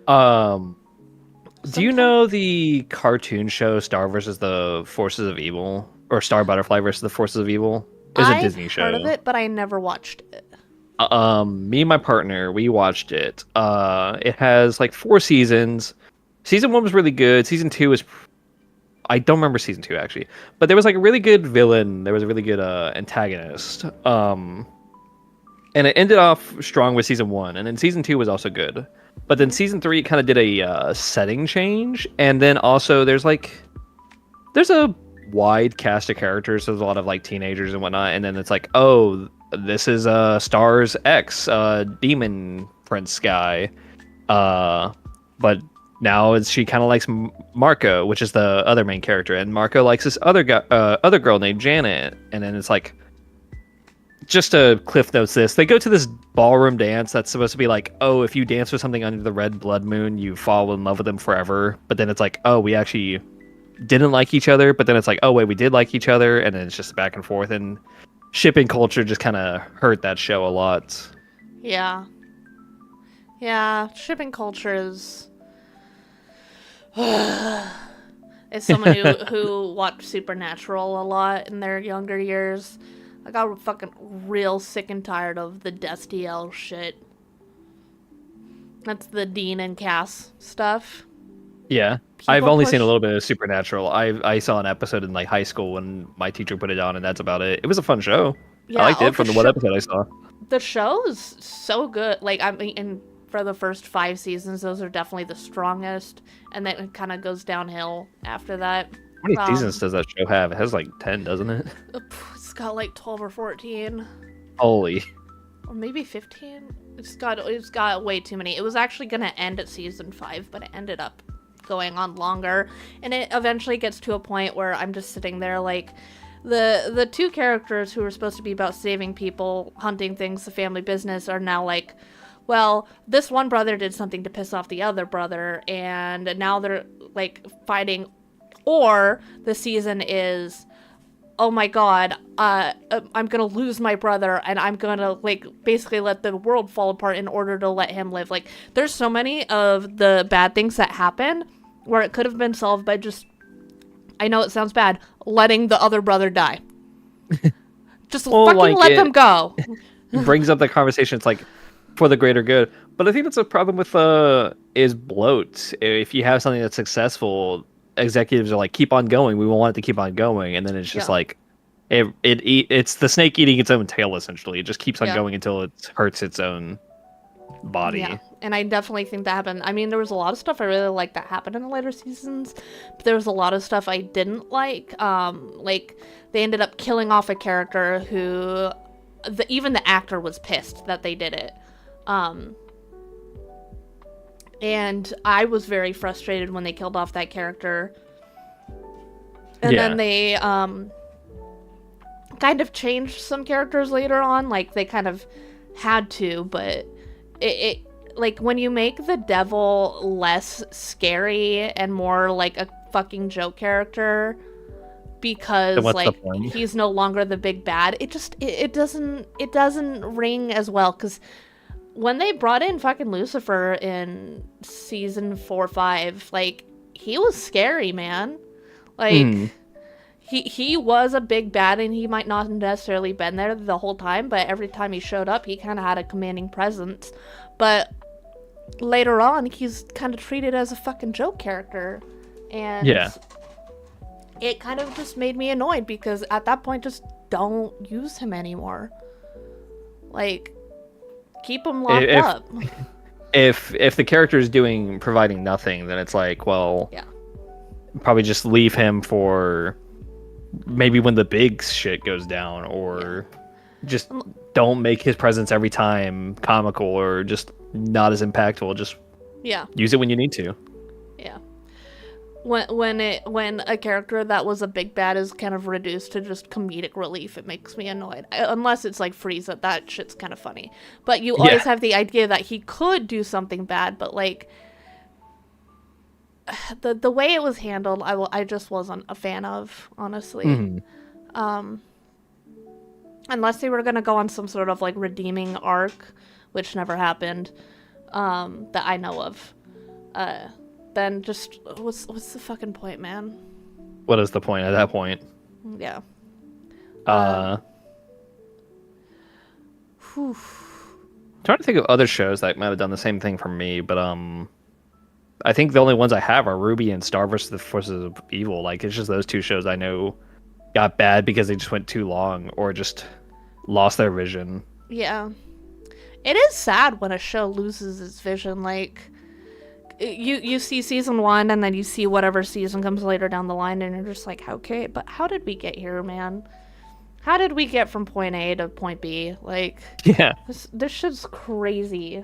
Do you know the cartoon show Star versus the Forces of Evil, or Star Butterfly versus the Forces of Evil? It was a Disney show. I've heard of it, but I never watched it. Me and my partner, we watched it. It has like 4 seasons. Season 1 was really good. Season 2 is, I don't remember season 2 actually, but there was like a really good villain. There was a really good antagonist. And it ended off strong with season 1, and then season 2 was also good. But then season 3 kind of did a setting change, and then also there's a wide cast of characters. There's a lot of like teenagers and whatnot, and then it's like, oh, this is Star's ex, demon prince guy, but now she kind of likes Marco, which is the other main character, and Marco likes this other guy, other girl named Janet, and then it's like, just to cliff notes this, they go to this ballroom dance that's supposed to be like, oh, if you dance with something under the red blood moon, you fall in love with them forever. But then it's like, oh, we actually didn't like each other. But then it's like, oh, wait, we did like each other. And then it's just back and forth. And shipping culture just kind of hurt that show a lot. Yeah. Yeah, shipping culture is... As someone who watched Supernatural a lot in their younger years, I got fucking real sick and tired of the Destiel shit. That's the Dean and Cass stuff. Yeah. I've only seen a little bit of Supernatural. I saw an episode in like high school when my teacher put it on, and that's about it. It was a fun show. Yeah, I liked it from the one episode I saw. The show is so good. Like, I mean, and for the first 5 seasons, those are definitely the strongest, and then it kind of goes downhill after that. How many seasons does that show have? It has like 10, doesn't it? It's got like 12 or 14. Holy. Or maybe 15. It's got way too many. It was actually gonna end at season 5, but it ended up going on longer, and it eventually gets to a point where I'm just sitting there like, the 2 characters who were supposed to be about saving people, hunting things, the family business, are now like, well, this one brother did something to piss off the other brother, and now they're like fighting. Or the season is, oh my god, I'm gonna lose my brother, and I'm gonna like basically let the world fall apart in order to let him live. Like, there's so many of the bad things that happen where it could have been solved by just, I know it sounds bad, letting the other brother die. Just Well, fucking like, let them go. brings up the conversation. It's like for the greater good. But I think that's a problem with is bloat. If you have something that's successful, executives are like, keep on going. We want it to keep on going, and then it's just Yeah. like it's the snake eating its own tail. Essentially, it just keeps on Yeah. going until it hurts its own body. Yeah, and I definitely think that happened. I mean, there was a lot of stuff I really liked that happened in the later seasons, but there was a lot of stuff I didn't like. Like they ended up killing off a character who, even the actor was pissed that they did it. And I was very frustrated when they killed off that character. And then they kind of changed some characters later on, like they kind of had to, but it like when you make the devil less scary and more like a fucking joke character because like he's no longer the big bad, it doesn't ring as well. Because when they brought in fucking Lucifer in season 4-5, like he was scary, man. Like he was a big bad, and he might not necessarily been there the whole time, but every time he showed up, he kind of had a commanding presence. But later on, he's kind of treated as a fucking joke character, and it kind of just made me annoyed because at that point, just don't use him anymore. Like, keep him locked up. If the character is providing nothing, then it's like, well, probably just leave him for maybe when the big shit goes down, or just don't make his presence every time comical or just not as impactful. Just use it when you need to. Yeah. When a character that was a big bad is kind of reduced to just comedic relief, it makes me annoyed. Unless it's like Frieza, that shit's kind of funny. But you always have the idea that he could do something bad, but like the way it was handled, I just wasn't a fan of, honestly. Unless they were gonna go on some sort of like redeeming arc, which never happened, that I know of. Then just what's the fucking point, man? What is the point at that point? Yeah. Trying to think of other shows that might have done the same thing for me, but I think the only ones I have are Ruby and Star vs. the Forces of Evil. Like, it's just those two shows I know got bad because they just went too long or just lost their vision. Yeah. It is sad when a show loses its vision. Like, you see season 1 and then you see whatever season comes later down the line and you're just like, okay, but how did we get here, man? How did we get from point A to point B? Like, this shit's crazy.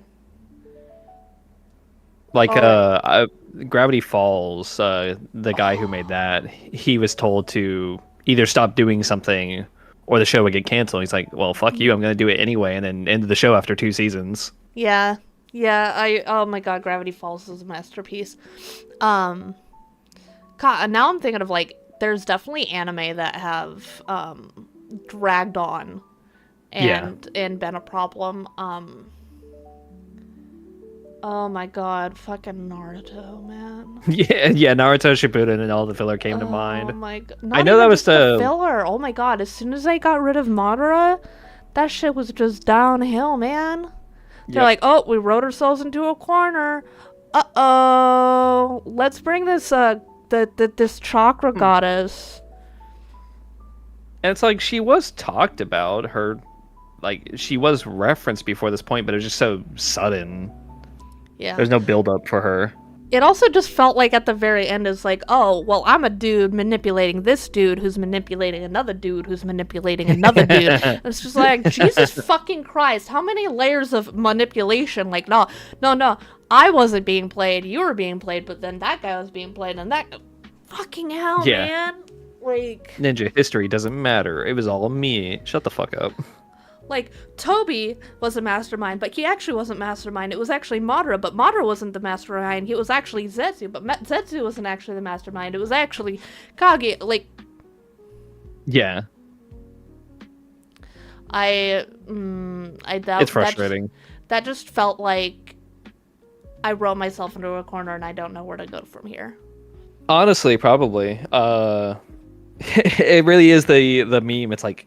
Like, Gravity Falls, the guy who made that, he was told to either stop doing something or the show would get canceled. He's like, well, fuck you, I'm going to do it anyway, and then ended the show after 2 seasons. Yeah. Oh my god, Gravity Falls is a masterpiece. God, now I'm thinking of, like, there's definitely anime that have, dragged on and been a problem. Oh my god, fucking Naruto, man. Yeah, Naruto Shippuden and all the filler came to mind. Oh my god. I know that was the filler. Oh my god, as soon as they got rid of Madara, that shit was just downhill, man. They're like, oh, we wrote ourselves into a corner. Uh-oh. Let's bring this, this chakra goddess. And it's like, she was talked about, like, she was referenced before this point, but it was just so sudden. Yeah. There's no build-up for her. It also just felt like at the very end is like, oh, well, I'm a dude manipulating this dude who's manipulating another dude who's manipulating another dude. It's just like, Jesus fucking Christ, how many layers of manipulation? Like, no, I wasn't being played, you were being played, but then that guy was being played, and that... Fucking hell, man. Like... Ninja history doesn't matter. It was all me. Shut the fuck up. Like, Toby was a mastermind, but he actually wasn't mastermind. It was actually Madara, but Madara wasn't the mastermind. It was actually Zetsu, but Zetsu wasn't actually the mastermind. It was actually Kage. Like... Yeah. I doubt... It's frustrating. That just felt like I wrote myself into a corner and I don't know where to go from here. Honestly, probably. It really is the meme. It's like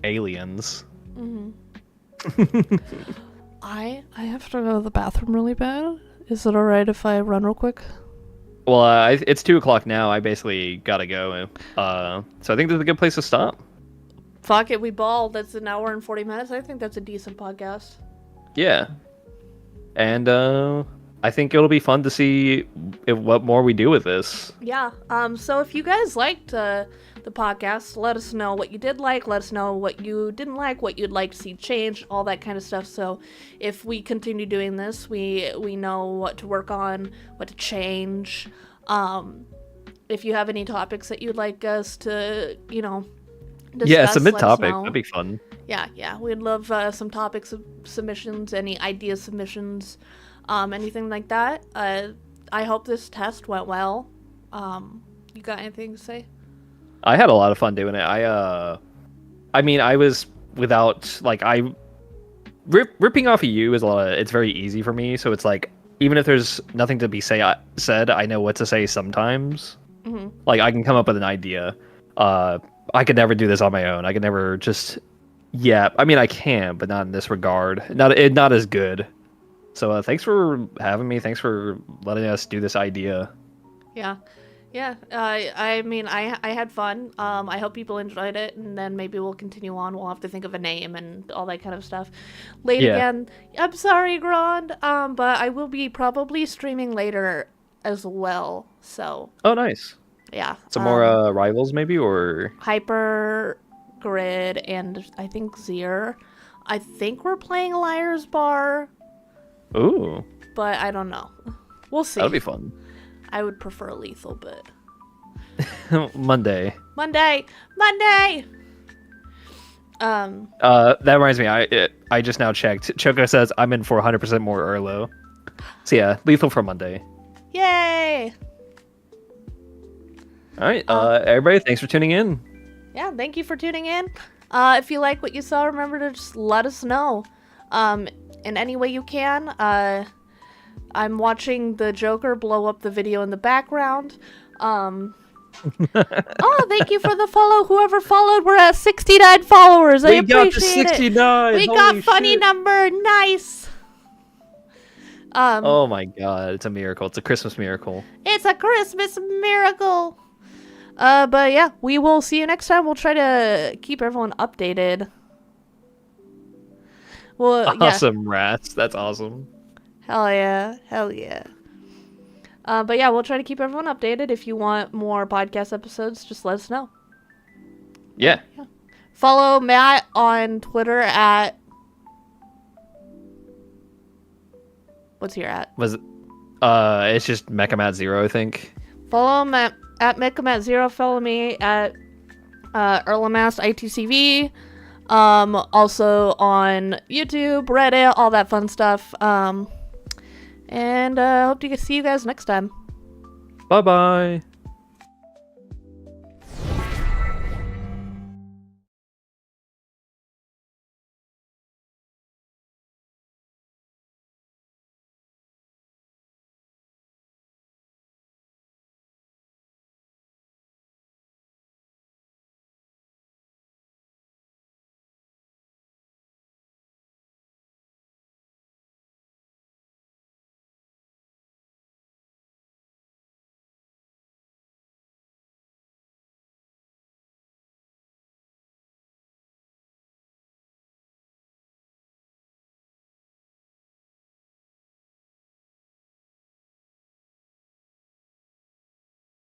aliens. Hmm. I have to go to the bathroom really bad. Is it alright if I run real quick? Well, it's 2 o'clock now. I basically gotta go. So I think this is a good place to stop. Fuck it, we ball. That's an hour and 40 minutes. I think that's a decent podcast. Yeah, and I think it'll be fun to see what more we do with this. Yeah. So if you guys liked the podcast, let us know what you did like. Let us know what you didn't like, what you'd like to see change, all that kind of stuff. So if we continue doing this, we know what to work on, what to change. If you have any topics that you'd like us to, discuss, Yeah, submit let us topic. know. That'd be fun. Yeah. We'd love some topics of submissions, any idea submissions, anything like that. I hope this test went well. You got anything to say? I had a lot of fun doing it. I mean, I was without like ripping off of you is a lot. It's very easy for me. So it's like even if there's nothing to be said, I know what to say sometimes. Mm-hmm. Like I can come up with an idea. I could never do this on my own. I could never just. Yeah, I mean I can, but not in this regard. Not as good. So thanks for having me. Thanks for letting us do this idea. Yeah. I mean, I had fun. I hope people enjoyed it, and then maybe we'll continue on. We'll have to think of a name and all that kind of stuff. Late again. I'm sorry, Grand. But I will be probably streaming later as well. So. Oh, nice. Yeah. Some more rivals, maybe, or Hyper, Grid, and I think Zier. I think we're playing Liar's Bar. Ooh. But I don't know. We'll see. That'll be fun. I would prefer Lethal, but... Monday. Monday! That reminds me, I just now checked. Choco says I'm in for 100% more Erlo. So yeah, Lethal for Monday. Yay! Alright, everybody, thanks for tuning in. Yeah, thank you for tuning in. If you like what you saw, remember to just let us know. In any way you can. I'm watching the Joker blow up the video in the background. Oh, thank you for the follow. Whoever followed, we're at 69 followers. I appreciate got to 69. it. We Holy got funny shit. number. Nice. Oh my god, it's a miracle. It's a Christmas miracle. It's a Christmas miracle. But yeah, we will see you next time. We'll try to keep everyone updated. Well, Awesome, rats. That's awesome. Hell yeah. But yeah, we'll try to keep everyone updated. If you want more podcast episodes, just let us know. Yeah. Follow Matt on Twitter at... What's your at? It's just Mechamat0, I think. Follow him at Mechamat0. Follow me at Erlamast ITCV. Also on YouTube, Reddit, all that fun stuff. And hope to see you guys next time. Bye-bye.